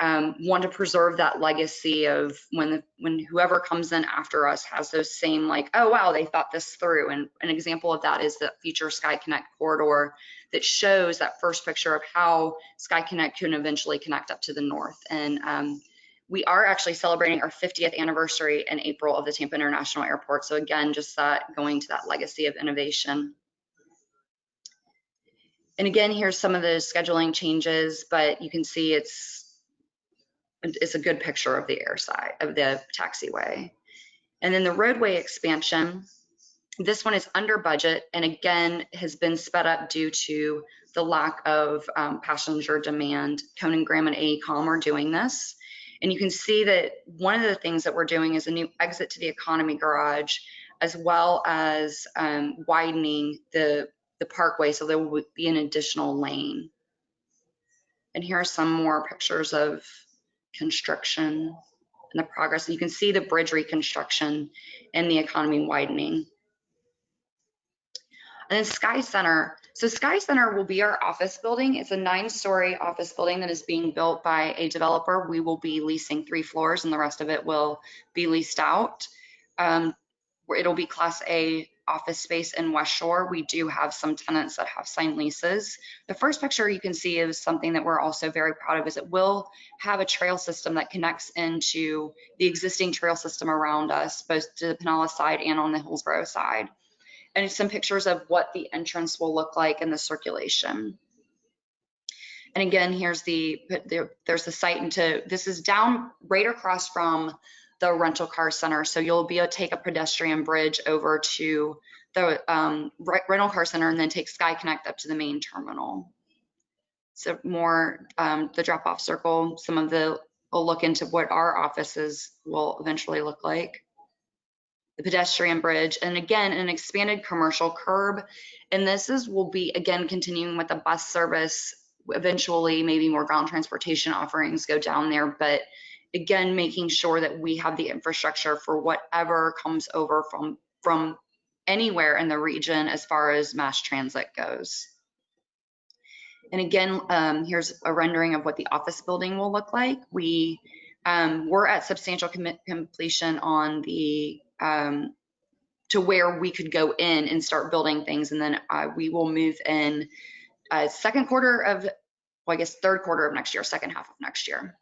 want to preserve that legacy of when whoever comes in after us has those same, like, oh wow, they thought this through. And an example of that is the future Sky Connect corridor that shows that first picture of how Sky Connect can eventually connect up to the north. And we are actually celebrating our 50th anniversary in April of the Tampa International Airport. So again, just going to that legacy of innovation. And again, here's some of the scheduling changes, but you can see it's a good picture of the airside of the taxiway. And then the roadway expansion, this one is under budget, and again has been sped up due to the lack of passenger demand. Conan Graham and AECOM are doing this, and you can see that one of the things that we're doing is a new exit to the economy garage, as well as widening the parkway, so there will be an additional lane. And here are some more pictures of construction and the progress. You can see the bridge reconstruction and the economy widening. And then Sky Center. So Sky Center will be our office building. It's a 9-story office building that is being built by a developer. We will be leasing 3 floors, and the rest of it will be leased out. It'll be Class A office space in West Shore. We do have some tenants that have signed leases. The first picture you can see is something that we're also very proud of, is it will have a trail system that connects into the existing trail system around us, both to the Pinellas side and on the Hillsborough side. And some pictures of what the entrance will look like and the circulation. And again, there's the site into, this is down right across from the rental car center. So you'll be able to take a pedestrian bridge over to the rental car center and then take Sky Connect up to the main terminal. So more the drop-off circle, some of the a look into what our offices will eventually look like. The pedestrian bridge, and again, an expanded commercial curb. And will be, again, continuing with the bus service. Eventually, maybe more ground transportation offerings go down there, but again, making sure that we have the infrastructure for whatever comes over from anywhere in the region as far as mass transit goes. And again, here's a rendering of what the office building will look like. We're at substantial completion on the to where we could go in and start building things, and then we will move in second quarter of, well, I guess third quarter of next year, second half of next year.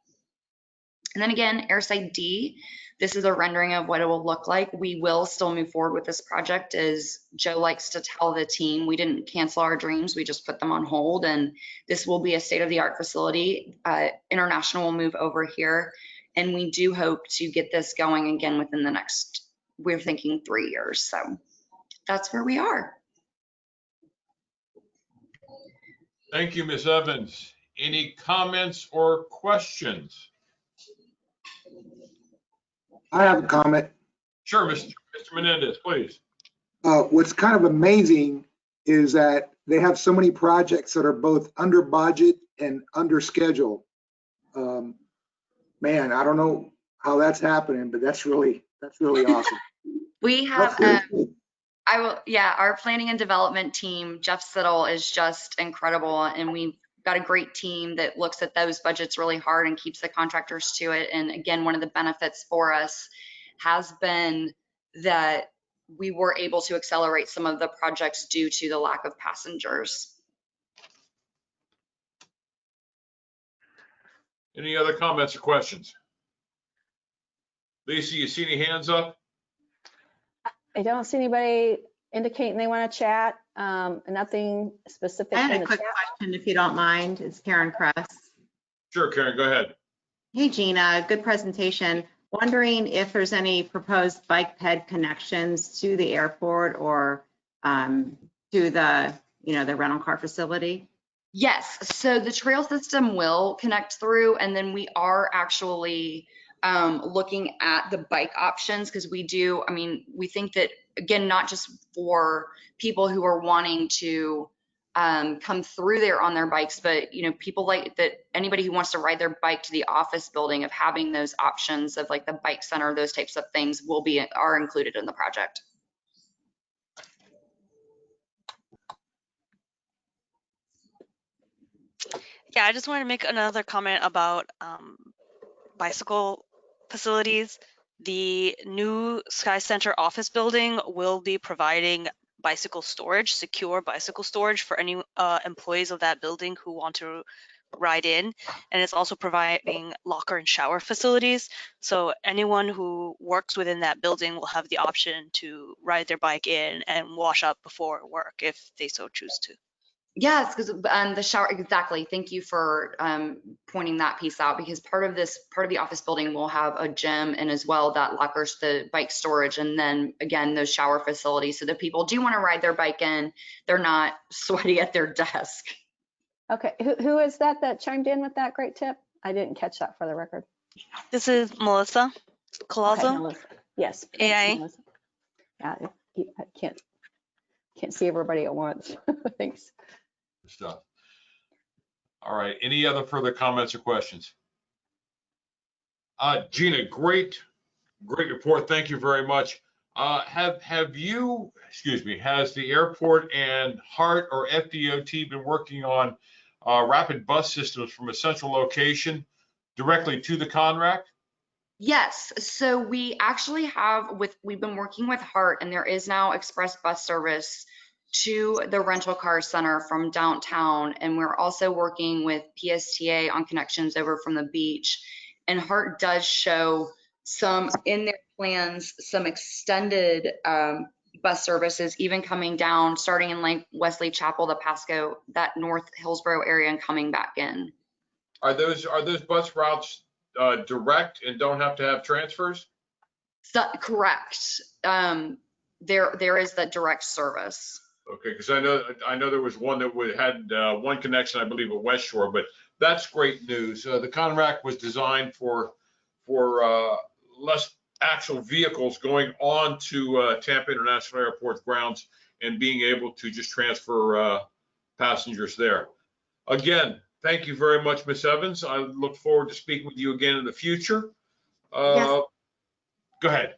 And then again, Airside D, this is a rendering of what it will look like. We will still move forward with this project. As Joe likes to tell the team, we didn't cancel our dreams, we just put them on hold, and this will be a state-of-the-art facility. International will move over here, and we do hope to get this going again within the next, we're thinking 3 years. So that's where we are. Thank you, Ms. Evans. Any comments or questions? I have a comment. Sure, Mr. Menendez, please. What's kind of amazing is that they have so many projects that are both under budget and under schedule. Man, I don't know how that's happening, but that's really awesome. We have, our planning and development team, Jeff Siddle, is just incredible, and we've got a great team that looks at those budgets really hard and keeps the contractors to it. And again, one of the benefits for us has been that we were able to accelerate some of the projects due to the lack of passengers. Any other comments or questions? Lisa, you see any hands up? I don't see anybody indicating they want to chat. Nothing specific. I had in a the quick chat. question, if you don't mind. It's Karen Kress. Sure, Karen, go ahead. Hey, Gina, good presentation. Wondering if there's any proposed bike ped connections to the airport or to the, the rental car facility? Yes, so the trail system will connect through, and then we are actually looking at the bike options, because we think that, again, not just for people who are wanting to come through there on their bikes, but people like that, anybody who wants to ride their bike to the office building, of having those options of like the bike center, those types of things are included in the project. Yeah, I just wanted to make another comment about bicycle facilities. The new Sky Center office building will be providing bicycle storage, secure bicycle storage for any employees of that building who want to ride in. And it's also providing locker and shower facilities. So anyone who works within that building will have the option to ride their bike in and wash up before work if they so choose to. Yes, because the shower, exactly. Thank you for pointing that piece out, because part of the office building will have a gym, and as well that lockers, the bike storage, and then again those shower facilities, so that people do want to ride their bike in, they're not sweaty at their desk. Okay, who is that chimed in with that great tip? I didn't catch that for the record. This is Melissa Colazzo. Okay, Melissa. Yes. AI. Melissa. Yeah, I can't see everybody at once. Thanks. Stuff. All right, any other further comments or questions? Gina, great report. Thank you very much. Has the airport and HART or FDOT been working on rapid bus systems from a central location directly to the Conrack? Yes, so we actually we've been working with HART, and there is now express bus service to the rental car center from downtown, and we're also working with PSTA on connections over from the beach. And HART does show some in their plans, some extended bus services, even coming down, starting in like Wesley Chapel, the Pasco, that North Hillsborough area, and coming back in. Are those bus routes direct and don't have to have transfers? So, correct. There is that direct service. Okay, because I know there was one that had one connection, I believe, at West Shore, but that's great news. The Conrack was designed for less actual vehicles going on to Tampa International Airport grounds and being able to just transfer passengers there. Again, thank you very much, Ms. Evans. I look forward to speaking with you again in the future. Yes. Go ahead.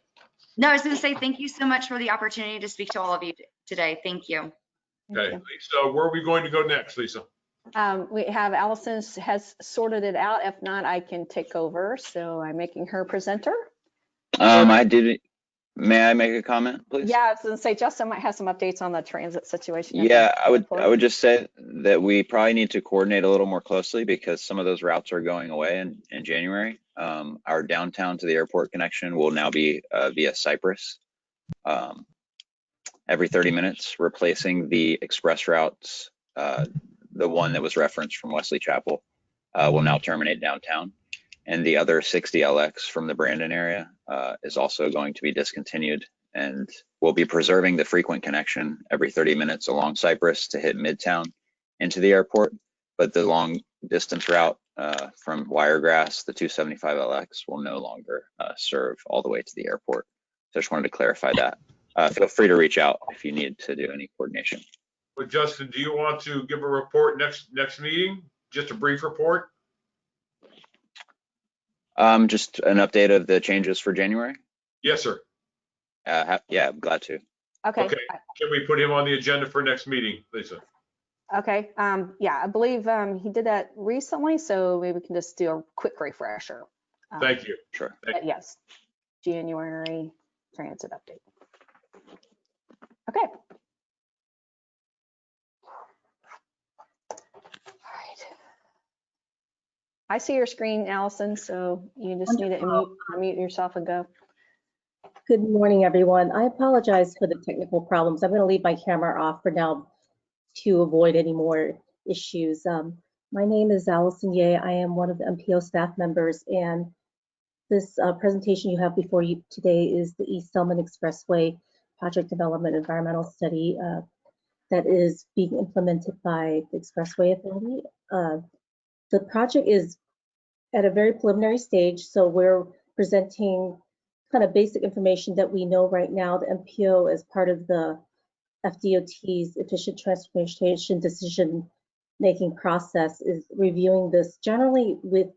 No, I was going to say thank you so much for the opportunity to speak to all of you today. Thank you. Okay, Lisa, where are we going to go next, Lisa? We have Allison has sorted it out. If not, I can take over. So I'm making her presenter. May I make a comment, please? Yeah, I was going to say Justin might have some updates on the transit situation. Yeah, I would just say that we probably need to coordinate a little more closely because some of those routes are going away in January. Our downtown to the airport connection will now be via Cypress every 30 minutes, replacing the express routes. The one that was referenced from Wesley Chapel will now terminate downtown. And the other 60 LX from the Brandon area is also going to be discontinued, and we'll be preserving the frequent connection every 30 minutes along Cypress to hit Midtown into the airport. But the long distance route from Wiregrass, the 275 LX, will no longer serve all the way to the airport. So I just wanted to clarify that. Feel free to reach out if you need to do any coordination. Well, Justin, do you want to give a report next meeting? Just a brief report? Just an update of the changes for January. Yes, sir. Yeah, I'm glad to. Okay. Okay. Can we put him on the agenda for next meeting, Lisa? Okay. Yeah, I believe he did that recently, so maybe we can just do a quick refresher. Thank you. Sure. But yes, January transit update. Okay. I see your screen, Allison, so you just need to unmute yourself and go. Good morning, everyone. I apologize for the technical problems. I'm going to leave my camera off for now to avoid any more issues. My name is Allison Ye. I am one of the MPO staff members, and this presentation you have before you today is the East Salmon Expressway Project Development Environmental Study that is being implemented by the Expressway Authority. The project is at a very preliminary stage, so we're presenting kind of basic information that we know right now. The MPO, as part of the FDOT's efficient transportation decision-making process, is reviewing this generally with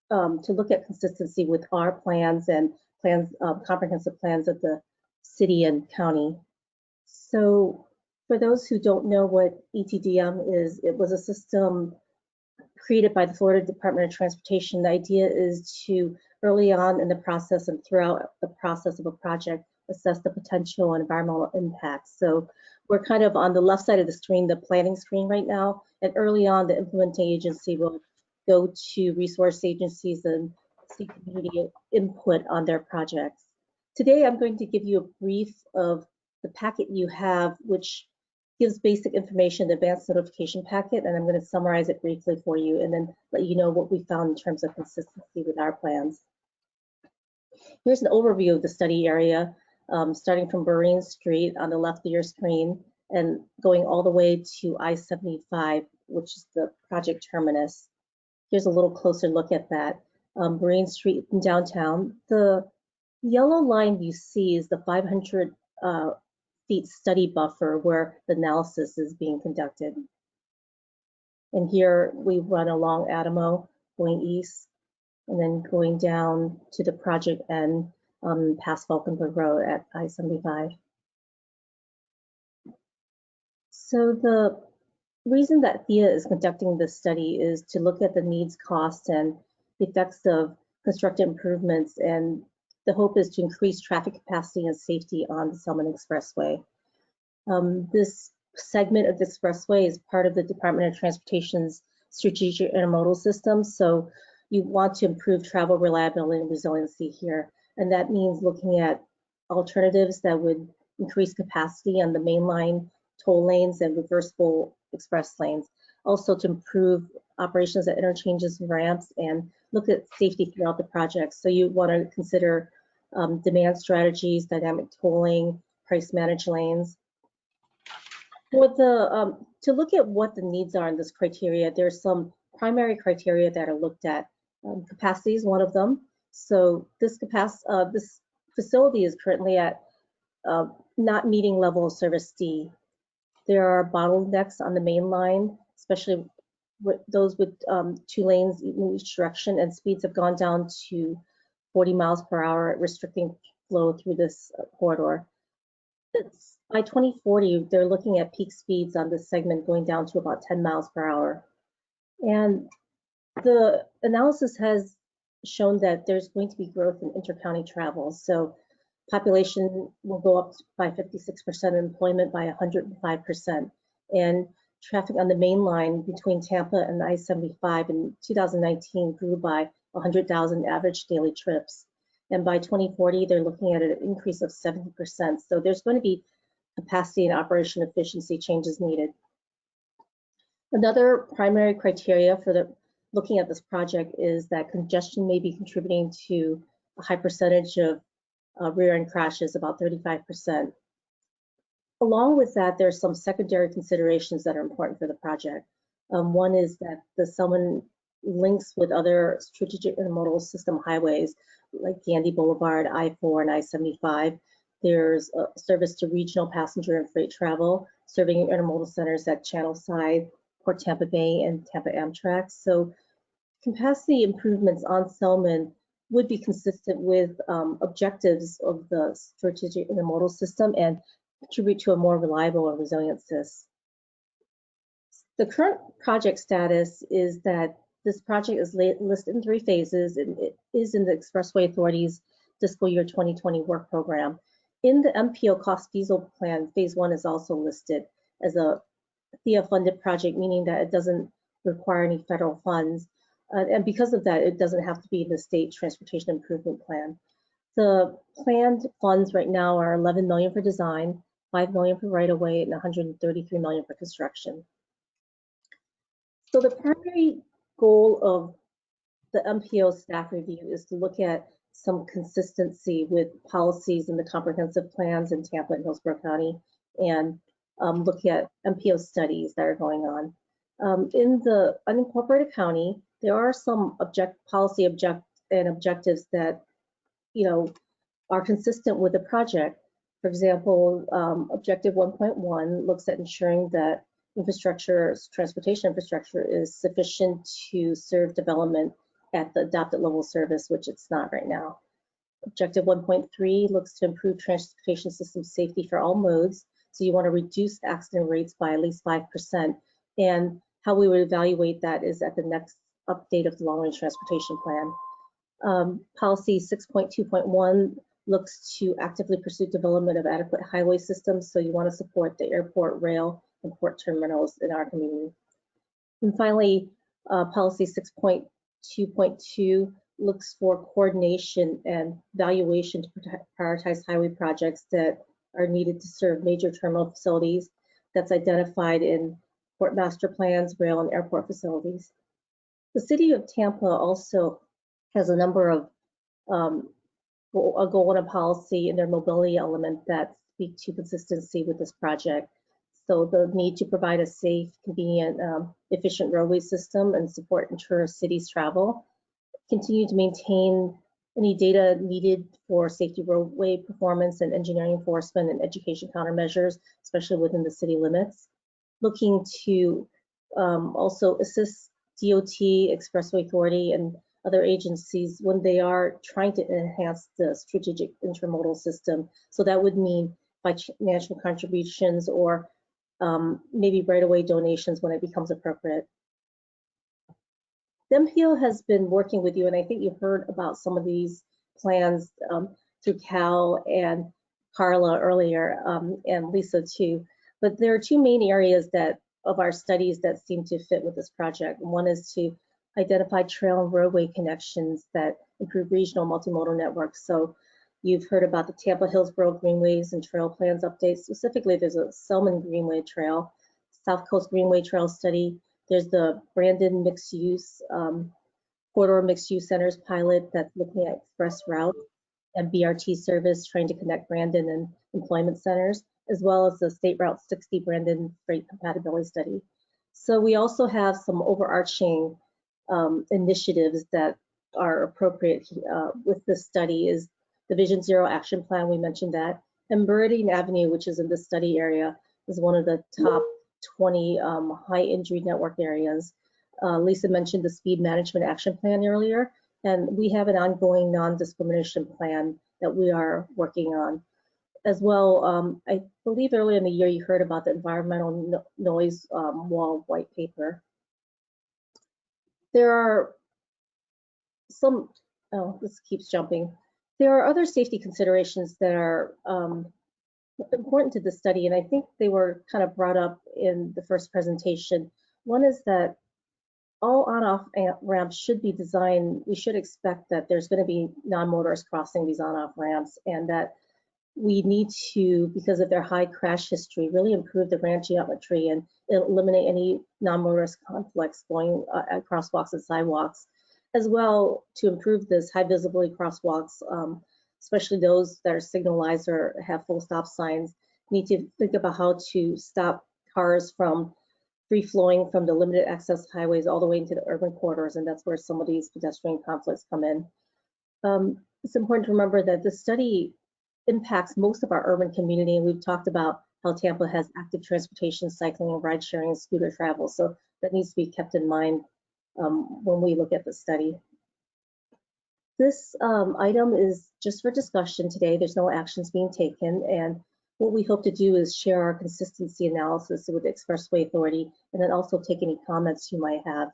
to look at consistency with our plans and comprehensive plans of the city and county. So for those who don't know what ETDM is, it was a system created by the Florida Department of Transportation. The idea is to, early on in the process and throughout the process of a project, assess the potential and environmental impacts. So we're kind of on the left side of the screen, the planning screen right now, and early on the implementing agency will go to resource agencies and seek community input on their projects. Today I'm going to give you a brief of the packet you have, which gives basic information, the advanced notification packet, and I'm going to summarize it briefly for you and then let you know what we found in terms of consistency with our plans. Here's an overview of the study area, starting from Berrien Street on the left of your screen and going all the way to I-75, which is the project terminus. Here's a little closer look at that. Berrien Street in downtown. The yellow line you see is the 500 feet study buffer where the analysis is being conducted. And here we run along Adamo, going east, and then going down to the project end past Falkenberg Road at I-75. So the reason that THEA is conducting this study is to look at the needs, costs, and the effects of constructed improvements, and the hope is to increase traffic capacity and safety on the Salmon Expressway. This segment of the expressway is part of the Department of Transportation's strategic intermodal system, so you want to improve travel reliability and resiliency here. And that means looking at alternatives that would increase capacity on the mainline toll lanes and reversible express lanes. Also to improve operations at interchanges and ramps and look at safety throughout the project. So you want to consider demand strategies, dynamic tolling, price managed lanes. For the, to look at what the needs are in this criteria, there's some primary criteria that are looked at. Capacity is one of them. So this facility is currently at not meeting level of service D. There are bottlenecks on the main line, especially with those with 2 lanes in each direction, and speeds have gone down to 40 miles per hour, restricting flow through this corridor. By 2040, they're looking at peak speeds on this segment going down to about 10 miles per hour. And the analysis has shown that there's going to be growth in intercounty travel. So population will go up by 56%, employment by 105%. And traffic on the main line between Tampa and I-75 in 2019 grew by 100,000 average daily trips. And by 2040, they're looking at an increase of 70%. So there's going to be capacity and operation efficiency changes needed. Another primary criteria for looking at this project is that congestion may be contributing to a high percentage of rear end crashes, about 35%. Along with that, there's some secondary considerations that are important for the project. One is that the Salmon links with other strategic intermodal system highways like Gandy Boulevard, I-4, and I-75. There's a service to regional passenger and freight travel, serving intermodal centers at Channelside, Port Tampa Bay, and Tampa Amtrak. So capacity improvements on Salmon would be consistent with objectives of the strategic intermodal system and contribute to a more reliable and resilient SIS. The current project status is that this project is listed in 3 phases, and it is in the Expressway Authority's fiscal year 2020 work program. In the MPO cost feasible plan, phase 1 is also listed as a FIA-funded project, meaning that it doesn't require any federal funds. And because of that, it doesn't have to be in the state transportation improvement plan. The planned funds right now are $11 million for design, $5 million for right-of-way, and $133 million for construction. So the primary goal of the MPO staff review is to look at some consistency with policies in the comprehensive plans in Tampa and Hillsborough County, and look at MPO studies that are going on. In the unincorporated county, there are some policy objectives that, are consistent with the project. For example, Objective 1.1 looks at ensuring that transportation infrastructure is sufficient to serve development at the adopted level of service, which it's not right now. Objective 1.3 looks to improve transportation system safety for all modes. So you want to reduce accident rates by at least 5%. And how we would evaluate that is at the next update of the long-range transportation plan. Policy 6.2.1 looks to actively pursue development of adequate highway systems. So you want to support the airport, rail, and port terminals in our community. And finally, policy 6.2.2 looks for coordination and valuation to prioritize highway projects that are needed to serve major terminal facilities that's identified in port master plans, rail, and airport facilities. The city of Tampa also has a number of a goal and a policy in their mobility element that speak to consistency with this project. So the need to provide a safe, convenient, efficient roadway system and support inter-cities travel. Continue to maintain any data needed for safety roadway performance and engineering enforcement and education countermeasures, especially within the city limits. Looking to also assist DOT, Expressway Authority, and other agencies when they are trying to enhance the strategic intermodal system. So that would mean financial contributions or maybe right-of-way donations when it becomes appropriate. The MPO has been working with you, and I think you've heard about some of these plans through Cal and Carla earlier, and Lisa too. But there are 2 main areas of our studies that seem to fit with this project. One is to identify trail and roadway connections that improve regional multimodal networks. So you've heard about the Tampa Hillsborough Greenways and trail plans updates. Specifically, there's a Salmon Greenway trail, South Coast Greenway trail study. There's the Brandon mixed use, corridor mixed use centers pilot that's looking at express route and BRT service trying to connect Brandon and employment centers, as well as the State Route 60 Brandon freight compatibility study. So we also have some overarching initiatives that are appropriate with this study is the Vision Zero Action Plan, we mentioned that, and Meridian Avenue, which is in the study area, is one of the top 20 high injury network areas. Lisa mentioned the Speed Management Action Plan earlier, and we have an ongoing non-discrimination plan that we are working on. As well, I believe earlier in the year you heard about the environmental noise wall white paper. There are some, oh, this keeps jumping. There are other safety considerations that are important to the study, and I think they were kind of brought up in the first presentation. One is that all on-off ramps should be designed, we should expect that there's going to be non-motorists crossing these on-off ramps, and that we need to, because of their high crash history, really improve the ramp geometry and eliminate any non-motorist conflicts going at crosswalks and sidewalks, as well to improve this high visibility crosswalks, especially those that are signalized or have full stop signs. Need to think about how to stop cars from free flowing from the limited access highways all the way into the urban corridors, and that's where some of these pedestrian conflicts come in. It's important to remember that the study impacts most of our urban community, and we've talked about how Tampa has active transportation, cycling, and ride sharing and scooter travel, so that needs to be kept in mind when we look at the study. This item is just for discussion today. There's no actions being taken, and what we hope to do is share our consistency analysis with the Expressway Authority, and then also take any comments you might have.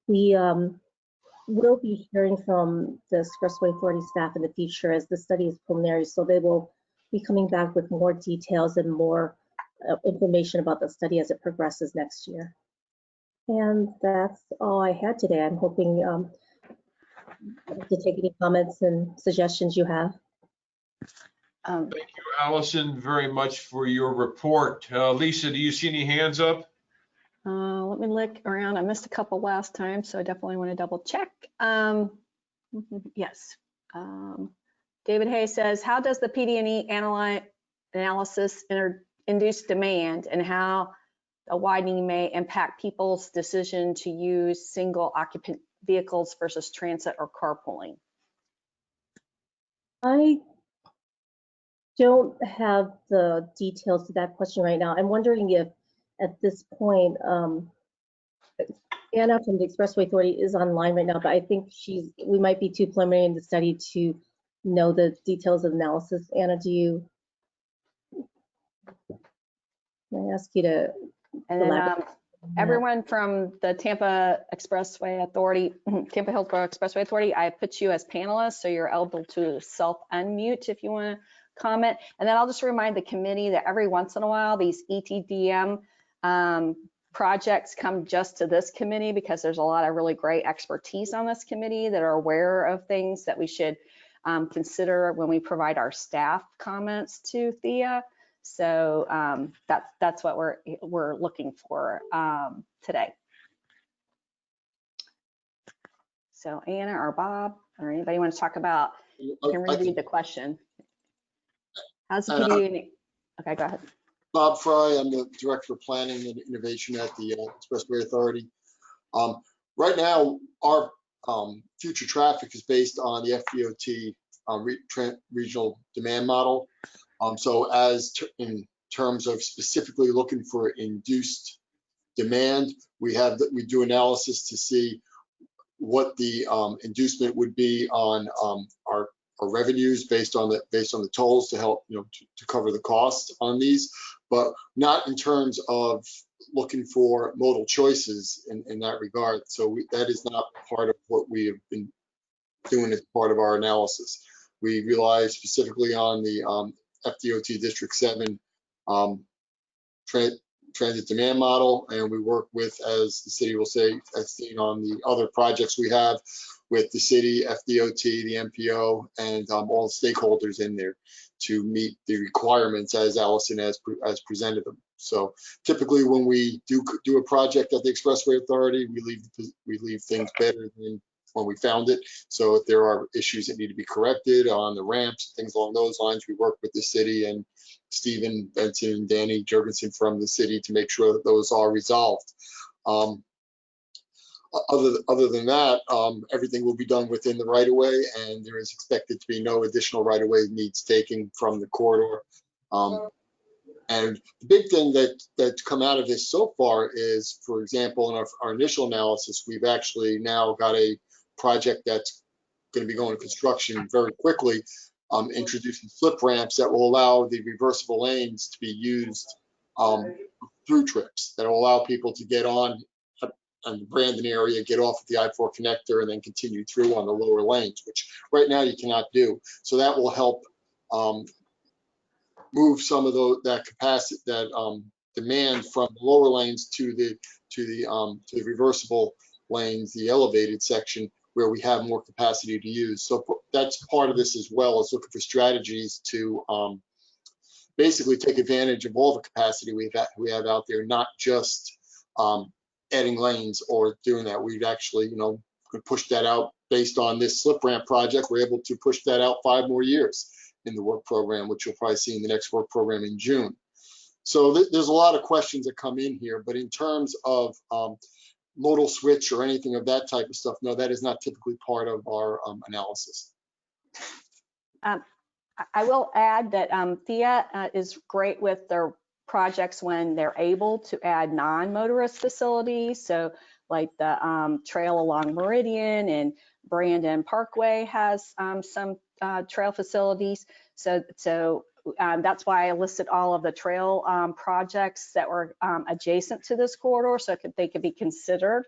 We will be hearing from the Expressway Authority staff in the future as the study is preliminary, so they will be coming back with more details and more information about the study as it progresses next year. And that's all I had today. I'm hoping to take any comments and suggestions you have. Thank you, Allison, very much for your report. Lisa, do you see any hands up? Let me look around. I missed a couple last time, so I definitely want to double check. Yes. David Hay says, how does the Pdne analysis induce demand, and how a widening may impact people's decision to use single occupant vehicles versus transit or carpooling? I don't have the details to that question right now. I'm wondering if at this point, Anna from the Expressway Authority is online right now, but I think we might be too preliminary in the study to know the details of analysis. Anna, can I ask you to elaborate? Everyone from the Tampa Expressway Authority, Tampa Hillsborough Expressway Authority, I put you as panelists, so you're able to self-unmute if you want to comment. And then I'll just remind the committee that every once in a while, these ETDM projects come just to this committee because there's a lot of really great expertise on this committee that are aware of things that we should consider when we provide our staff comments to Thea. So that's what we're looking for today. So Anna or Bob or anybody want to talk about, can read the question. How's the PD? Okay, go ahead. Bob Fry, I'm the Director of Planning and Innovation at the Expressway Authority. Right now, our future traffic is based on the FDOT regional demand model. So in terms of specifically looking for induced demand, we do analysis to see what the inducement would be on our revenues based on the tolls to help to cover the cost on these, but not in terms of looking for modal choices in that regard. So that is not part of what we have been doing as part of our analysis. We rely specifically on the FDOT District 7 transit demand model, and we work with, as the city will say, as seen on the other projects we have, with the city, FDOT, the MPO, and all the stakeholders in there to meet the requirements as Allison has presented them. So typically when we do a project at the Expressway Authority, we leave things better than when we found it. So if there are issues that need to be corrected on the ramps, things along those lines, we work with the city and Stephen Benson and Danny Jurgensen from the city to make sure that those are resolved. other than that, everything will be done within the right of way, and there is expected to be no additional right of way needs taken from the corridor. And the big thing that's come out of this so far is, for example, in our initial analysis, we've actually now got a project that's going to be going to construction very quickly, introducing slip ramps that will allow the reversible lanes to be used through trips, that will allow people to get on the Brandon area, get off at the I-4 connector, and then continue through on the lower lanes, which right now you cannot do. So that will help move some of that capacity, that demand from the lower lanes to the reversible lanes, the elevated section, where we have more capacity to use. So that's part of this as well, is looking for strategies to basically take advantage of all the capacity we have out there, not just adding lanes or doing that. We've actually, pushed that out based on this slip ramp project. We're able to push that out 5 more years in the work program, which you'll probably see in the next work program in June. So there's a lot of questions that come in here, but in terms of modal switch or anything of that type of stuff, no, that is not typically part of our analysis. I will add that Thea is great with their projects when they're able to add non-motorist facilities. So like the trail along Meridian and Brandon Parkway has some trail facilities. So that's why I listed all of the trail projects that were adjacent to this corridor, so they could be considered.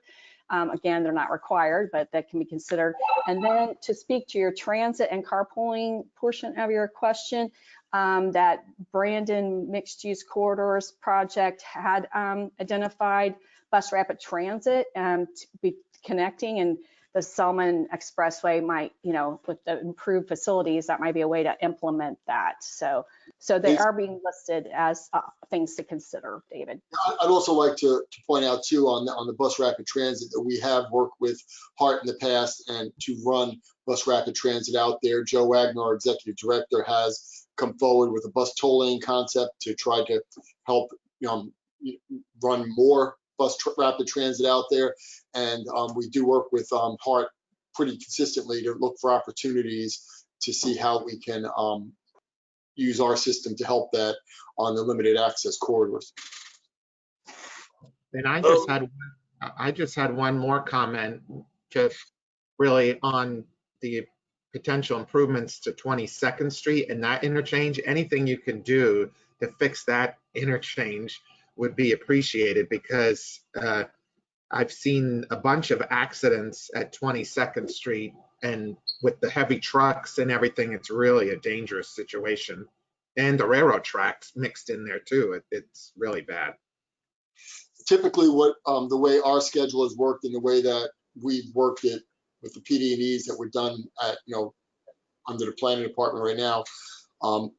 Again, they're not required, but that can be considered. And then to speak to your transit and carpooling portion of your question, that Brandon Mixed Use Corridors project had identified bus rapid transit to be connecting, and the Salmon Expressway might, with the improved facilities, that might be a way to implement that. So they are being listed as things to consider, David. I'd also like to point out too on the bus rapid transit that we have worked with HART in the past and to run bus rapid transit out there. Joe Wagner, our executive director, has come forward with a bus toll lane concept to try to help run more bus rapid transit out there. And we do work with HART pretty consistently to look for opportunities to see how we can use our system to help that on the limited access corridors. And I just had one more comment, just really on the potential improvements to 22nd Street and that interchange. Anything you can do to fix that interchange would be appreciated, because I've seen a bunch of accidents at 22nd Street, and with the heavy trucks and everything, it's really a dangerous situation. And the railroad tracks mixed in there too. It's really bad. Typically what the way our schedule has worked and the way that we've worked it with the Pdne's that were done at, under the planning department right now,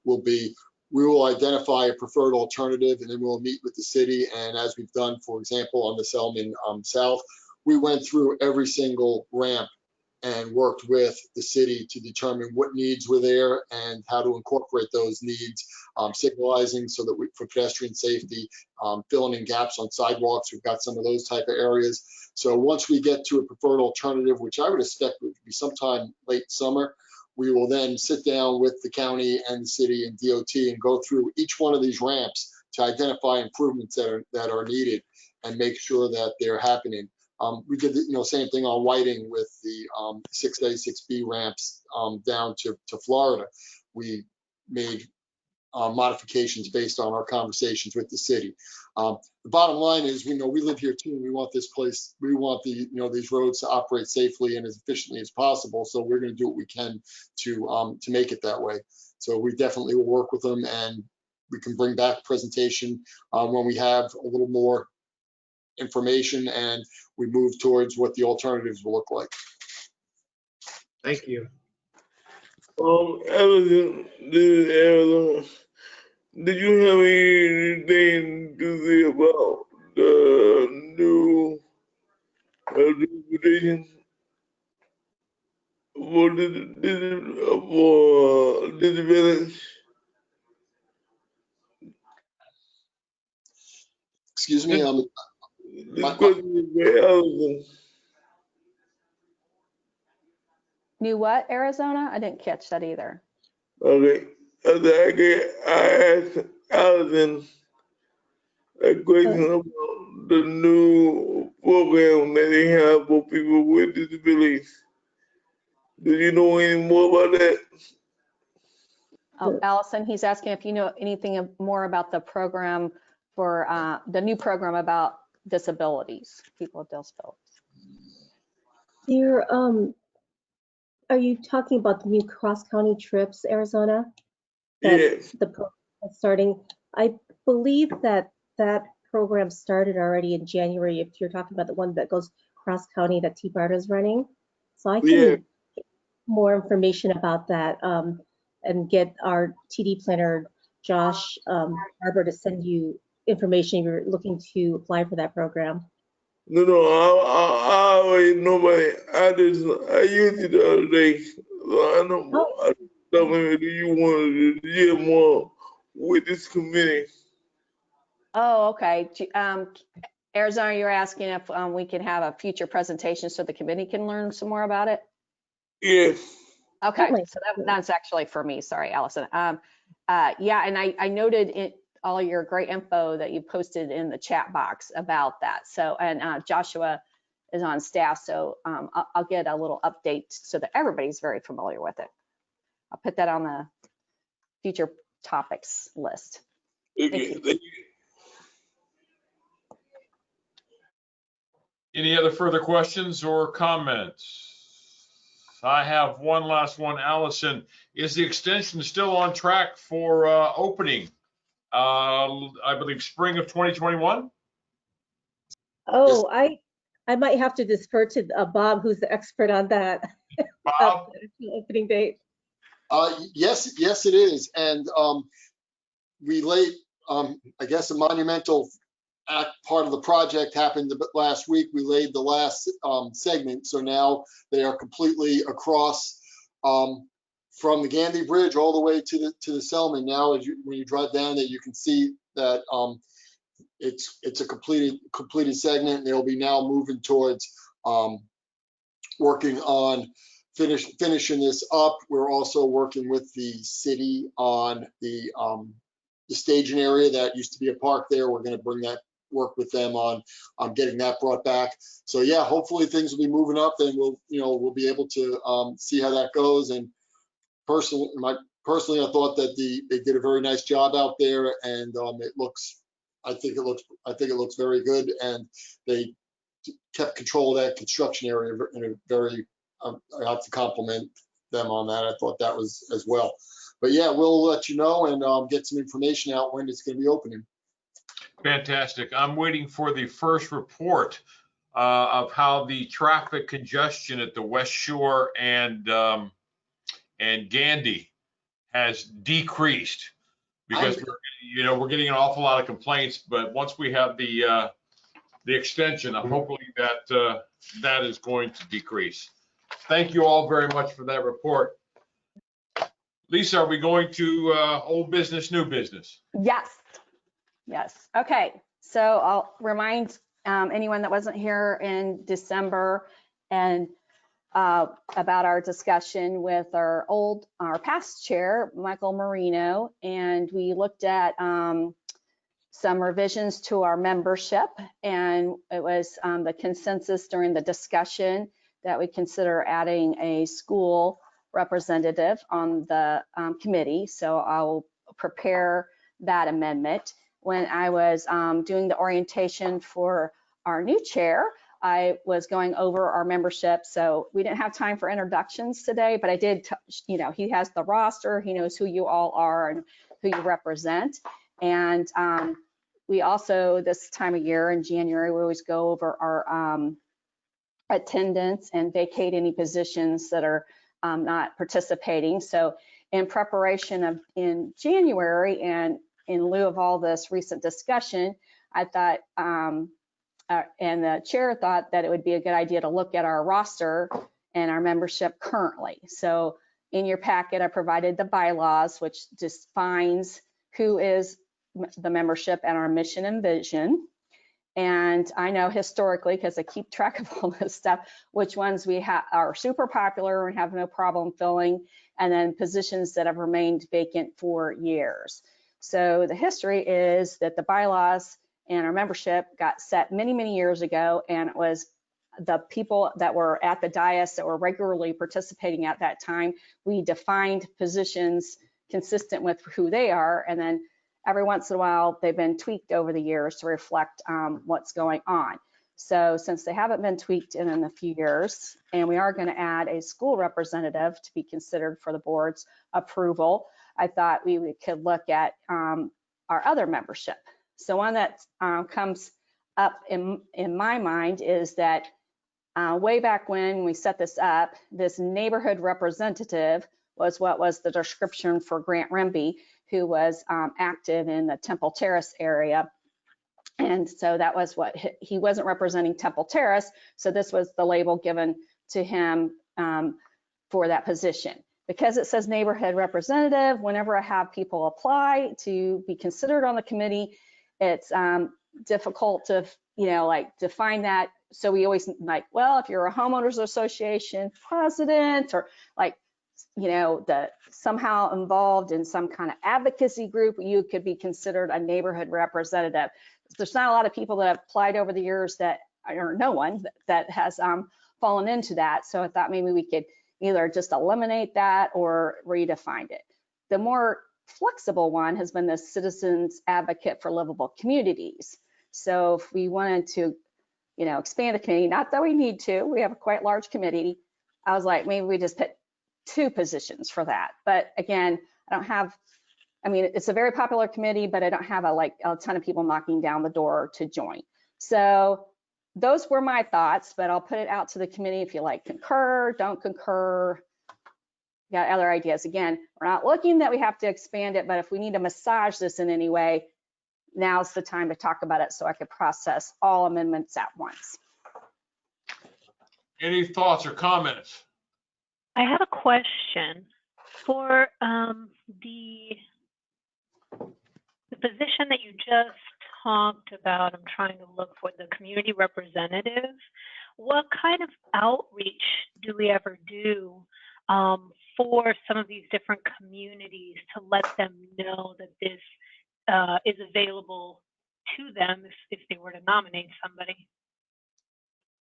will be, we will identify a preferred alternative, and then we'll meet with the city. And as we've done, for example, on the Salmon South, we went through every single ramp and worked with the city to determine what needs were there and how to incorporate those needs, signalizing so that for pedestrian safety, filling in gaps on sidewalks. We've got some of those type of areas. So once we get to a preferred alternative, which I would expect would be sometime late summer, we will then sit down with the county and the city and DOT and go through each one of these ramps to identify improvements that are needed and make sure that they're happening. We did the same thing on Widening with the 6A, 6B ramps down to Florida. We made modifications based on our conversations with the city. The bottom line is, we live here too, and we want this place, we want these roads to operate safely and as efficiently as possible. So we're going to do what we can to make it that way. So we definitely will work with them, and we can bring back a presentation when we have a little more information and we move towards what the alternatives will look like. Thank you. Allison, this is Arizona. Did you have anything to say about the new transportation for this village? Excuse me. This question is for Allison. New what, Arizona? I didn't catch that either. Okay. I asked Allison a question about the new program that they have for people with disabilities. Do you know any more about that? Oh, Allison, he's asking if you know anything more about the program for the new program about disabilities, people with disabilities. There, are you talking about the new cross-county trips, Arizona? Yes. The program is starting. I believe that that program started already in January, if you're talking about the one that goes cross-county that T-BART is running. So I can get more information about that and get our TD planner, Josh Harbour, to send you information if you're looking to apply for that program. No, I already know about it. I used it the other day. So I know more. I don't know, do you want to hear more with this committee? Oh, okay. Arizona, you're asking if we can have a future presentation so the committee can learn some more about it? Yes. Okay, so that's actually for me. Sorry, Allison. Yeah, and I noted all your great info that you posted in the chat box about that. So, and Joshua is on staff, so I'll get a little update so that everybody's very familiar with it. I'll put that on the future topics list. Thank you. Any other further questions or comments? I have one last one. Allison, is the extension still on track for opening? I believe spring of 2021? Oh, I might have to defer to Bob, who's the expert on that. Bob? Opening date. Yes, it is. And we laid, I guess, a monumental part of the project happened last week. We laid the last segment. So now they are completely across from the Gandy Bridge all the way to the Salmon. Now, when you drive down there, you can see that it's a completed segment. And they'll be now moving towards working on finishing this up. We're also working with the city on the staging area that used to be a park there. We're going to work with them on getting that brought back. So yeah, hopefully things will be moving up, and we'll be able to see how that goes. And personally, I thought that they did a very nice job out there, and I think it looks very good, and they kept control of that construction area in a very, I have to compliment them on that. I thought that was as well. But yeah, we'll let you know and get some information out when it's going to be opening. Fantastic. I'm waiting for the first report of how the traffic congestion at the West Shore and Gandy has decreased, because we're getting an awful lot of complaints. But once we have the extension, hopefully that is going to decrease. Thank you all very much for that report. Lisa, are we going to old business, new business? Yes. Okay. So I'll remind anyone that wasn't here in December and about our discussion with our past chair, Michael Marino, and we looked at some revisions to our membership, and it was the consensus during the discussion that we consider adding a school representative on the committee. So I'll prepare that amendment. When I was doing the orientation for our new chair, I was going over our membership. So we didn't have time for introductions today, but I did, he has the roster, he knows who you all are and who you represent. And we also, this time of year in January, we always go over our attendance and vacate any positions that are not participating. So in preparation in January, and in lieu of all this recent discussion, I thought, and the chair thought that it would be a good idea to look at our roster and our membership currently. So in your packet, I provided the bylaws, which defines who is the membership and our mission and vision. And I know historically, because I keep track of all this stuff, which ones we are super popular and have no problem filling, and then positions that have remained vacant for years. So the history is that the bylaws and our membership got set many, many years ago, and it was the people that were at the dais that were regularly participating at that time. We defined positions consistent with who they are, and then every once in a while, they've been tweaked over the years to reflect what's going on. So since they haven't been tweaked in a few years, and we are going to add a school representative to be considered for the board's approval, I thought we could look at our other membership. So one that comes up in my mind is that way back when we set this up, this neighborhood representative was what was the description for Grant Remby, who was active in the Temple Terrace area. And so that was what he wasn't representing Temple Terrace. So this was the label given to him for that position. Because it says neighborhood representative, whenever I have people apply to be considered on the committee, it's difficult to, like define that. So we always like, well, if you're a homeowners association president, or like, the somehow involved in some kind of advocacy group, you could be considered a neighborhood representative. There's not a lot of people that have applied over the years that, or no one that has fallen into that. So I thought maybe we could either just eliminate that or redefine it. The more flexible one has been the citizens advocate for livable communities. So if we wanted to, expand the committee, not that we need to, we have a quite large committee. I was like, maybe we just put 2 positions for that. But again, it's a very popular committee, but I don't have a ton of people knocking down the door to join. So those were my thoughts, but I'll put it out to the committee if you concur, don't concur, got other ideas. Again, we're not looking that we have to expand it, but if we need to massage this in any way, now's the time to talk about it so I could process all amendments at once. Any thoughts or comments? I have a question for the position that you just talked about. I'm trying to look for the community representative. What kind of outreach do we ever do for some of these different communities to let them know that this is available to them if they were to nominate somebody?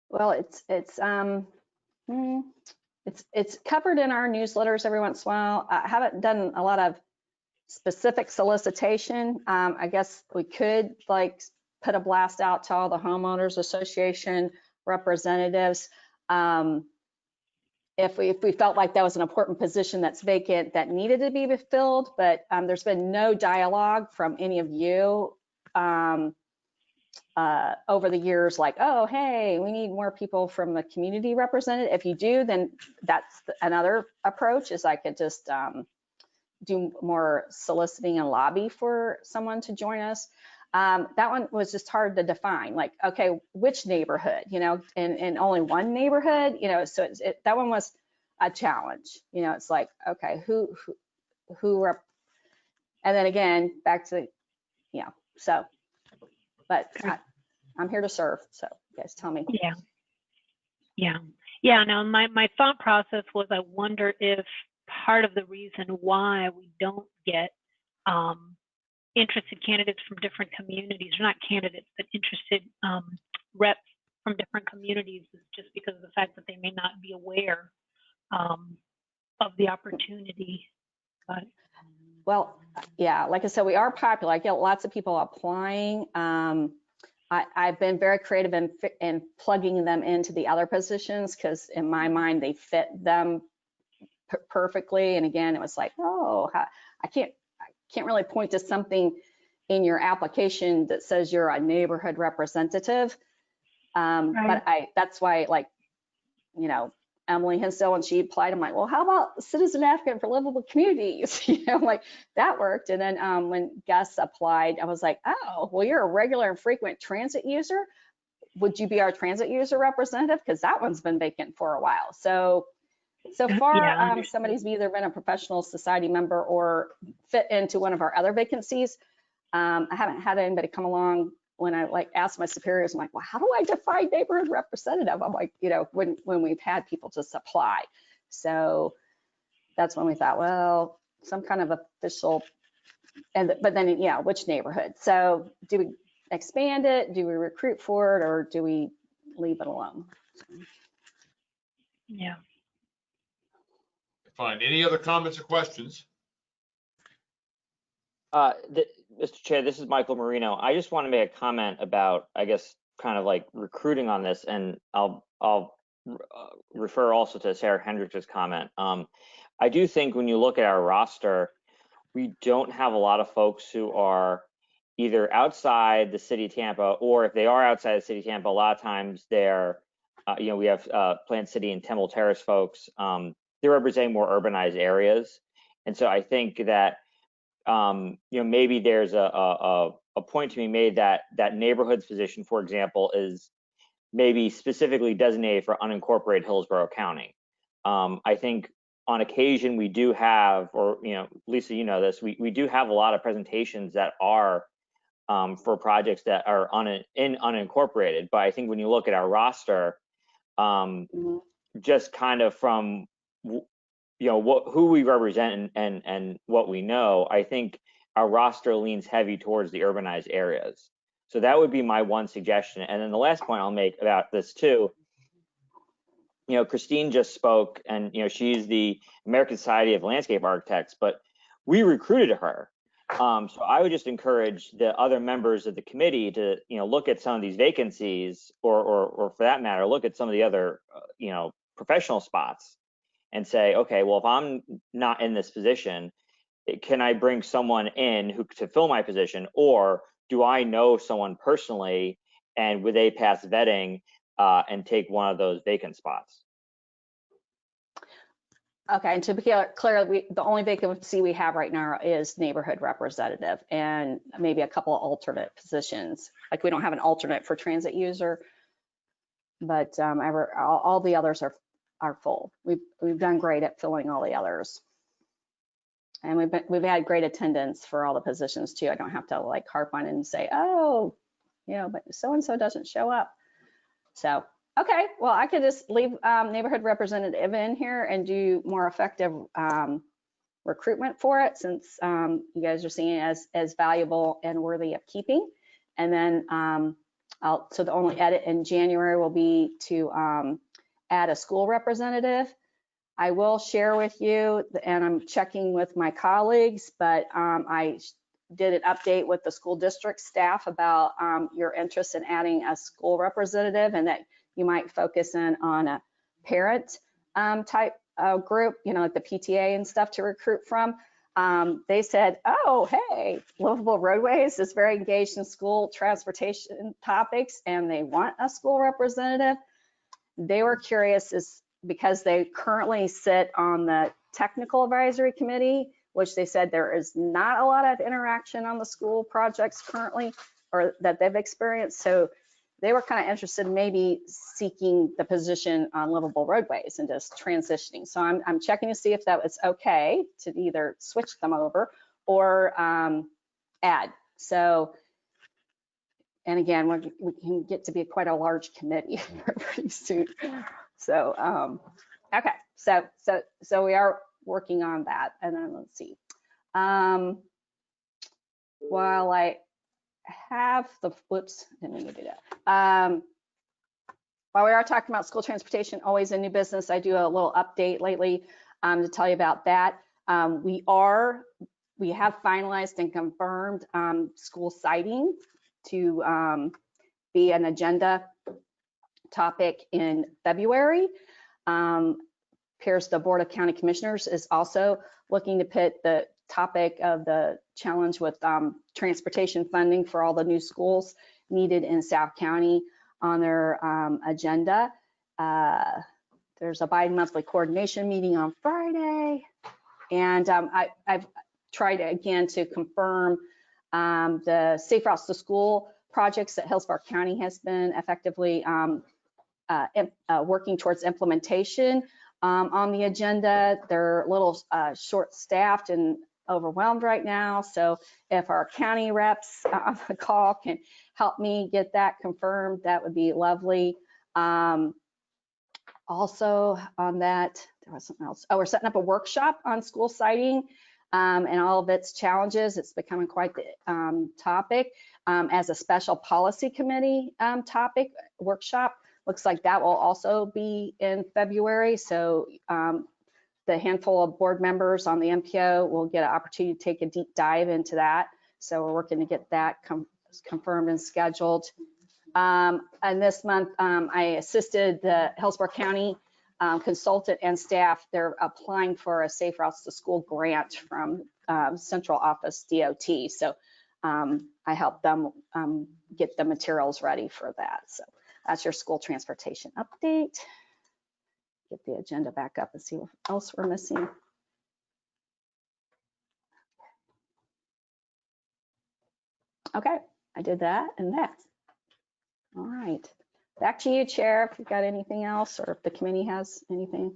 Well, it's covered in our newsletters every once in a while. I haven't done a lot of specific solicitation. I guess we could put a blast out to all the homeowners association representatives. If we felt like that was an important position that's vacant that needed to be filled, but there's been no dialogue from any of you over the years, like, oh, hey, we need more people from the community represented. If you do, then that's another approach, is I could just do more soliciting and lobby for someone to join us. That one was just hard to define, like, okay, which neighborhood, in only one neighborhood, so that one was a challenge. It's like, okay, who and then again, back to, so, but I'm here to serve, so you guys tell me. Yeah, no, my thought process was, I wonder if part of the reason why we don't get interested candidates from different communities, or not candidates, but interested reps from different communities, is just because of the fact that they may not be aware of the opportunity. But well, yeah, like I said, we are popular. I get lots of people applying. I've been very creative in plugging them into the other positions, because in my mind they fit them perfectly. And again, it was like, oh, I can't really point to something in your application that says you're a neighborhood representative. Right. But that's why, Emily Hinsdale, when she applied, I'm like, well, how about citizen advocate for livable communities? Like that worked. And then when Gus applied, I was like, oh, well, you're a regular and frequent transit user. Would you be our transit user representative? Because that one's been vacant for a while. So far, somebody's either been a professional society member or fit into one of our other vacancies. I haven't had anybody come along when I like asked my superiors, I'm like, well, how do I define neighborhood representative? I'm like, you know, when we've had people just apply. So that's when we thought, well, some kind of official, but then, yeah, which neighborhood? So do we expand it? Do we recruit for it, or do we leave it alone? Yeah. Fine. Any other comments or questions? Mr. Chair, this is Michael Marino. I just want to make a comment about, I guess, kind of like recruiting on this, and I'll refer also to Sarah Hendricks' comment. I do think when you look at our roster, we don't have a lot of folks who are either outside the city of Tampa, or if they are outside the city of Tampa, a lot of times they're, you know, we have Plant City and Temple Terrace folks. They're representing more urbanized areas, and so I think that you know, maybe there's a point to be made that neighborhoods position, for example, is maybe specifically designated for unincorporated Hillsborough County. I think on occasion we do have, or you know, Lisa, you know this, we do have a lot of presentations that are for projects that are unincorporated. But I think when you look at our roster, just kind of from you know who we represent and what we know, I think our roster leans heavy towards the urbanized areas. So that would be my one suggestion. And then the last point I'll make about this too, you know, Christine just spoke, and you know, she's the American Society of Landscape Architects, but we recruited her. So I would just encourage the other members of the committee to, you know, look at some of these vacancies, or for that matter, look at some of the other, you know, professional spots, and say, okay, well, if I'm not in this position, can I bring someone in who to fill my position, or do I know someone personally, and would they pass vetting and take one of those vacant spots? Okay, and to be clear, the only vacancy we have right now is neighborhood representative, and maybe a couple of alternate positions. Like we don't have an alternate for transit user, but all the others are full. We've done great at filling all the others, and we've had great attendance for all the positions too. I don't have to like harp on it and say, oh, you know, but so and so doesn't show up. So okay, well, I could just leave neighborhood representative in here and do more effective recruitment for it, since you guys are seeing it as valuable and worthy of keeping. And then so the only edit in January will be to add a school representative. I will share with you, and I'm checking with my colleagues, but I did an update with the school district staff about your interest in adding a school representative, and that you might focus in on a parent type group, you know, like the PTA and stuff to recruit from. They said, oh, hey, Livable Roadways is very engaged in school transportation topics, and they want a school representative. They were curious is because they currently sit on the technical advisory committee, which they said there is not a lot of interaction on the school projects currently, or that they've experienced. So they were kind of interested in maybe seeking the position on Livable Roadways and just transitioning. So I'm checking to see if that was okay to either switch them over or add. So, and again, we can get to be quite a large committee pretty soon. So, okay, so we are working on that. And then let's see. While I have the, whoops, didn't mean to do that. While we are talking about school transportation, always a new business, I do a little update lately to tell you about that. We have finalized and confirmed school siting to be an agenda topic in February. Appears the Board of County Commissioners is also looking to put the topic of the challenge with transportation funding for all the new schools needed in South County on their agenda. There's a bi-monthly coordination meeting on Friday, and I've tried again to confirm the Safe Routes to School projects that Hillsborough County has been effectively working towards implementation on the agenda. They're a little short-staffed, and overwhelmed right now. So if our county reps on the call can help me get that confirmed, that would be lovely. Also on that, there was something else. Oh, we're setting up a workshop on school siting and all of its challenges. It's becoming quite the topic as a special policy committee topic workshop. Looks like that will also be in February. So the handful of board members on the MPO will get an opportunity to take a deep dive into that. So we're working to get that confirmed and scheduled. And this month, I assisted the Hillsborough County consultant and staff. They're applying for a Safe Routes to School grant from Central Office DOT. So I helped them get the materials ready for that. So that's your school transportation update. Get the agenda back up and see what else we're missing. Okay, I did that and that. All right, back to you, Chair, if you've got anything else or if the committee has anything.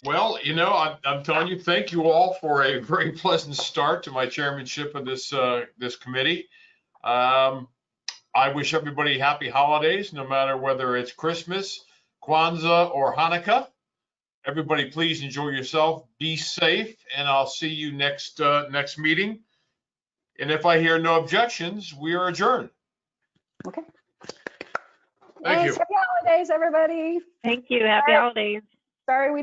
Well, you know, I'm telling you, thank you all for a very pleasant start to my chairmanship of this this committee. I wish everybody happy holidays, no matter whether it's Christmas, Kwanzaa, or Hanukkah. Everybody, please enjoy yourself, be safe, and I'll see you next meeting. And if I hear no objections, we are adjourned. Okay. Thank you. Happy holidays, everybody. Thank you. Happy holidays. Sorry we didn't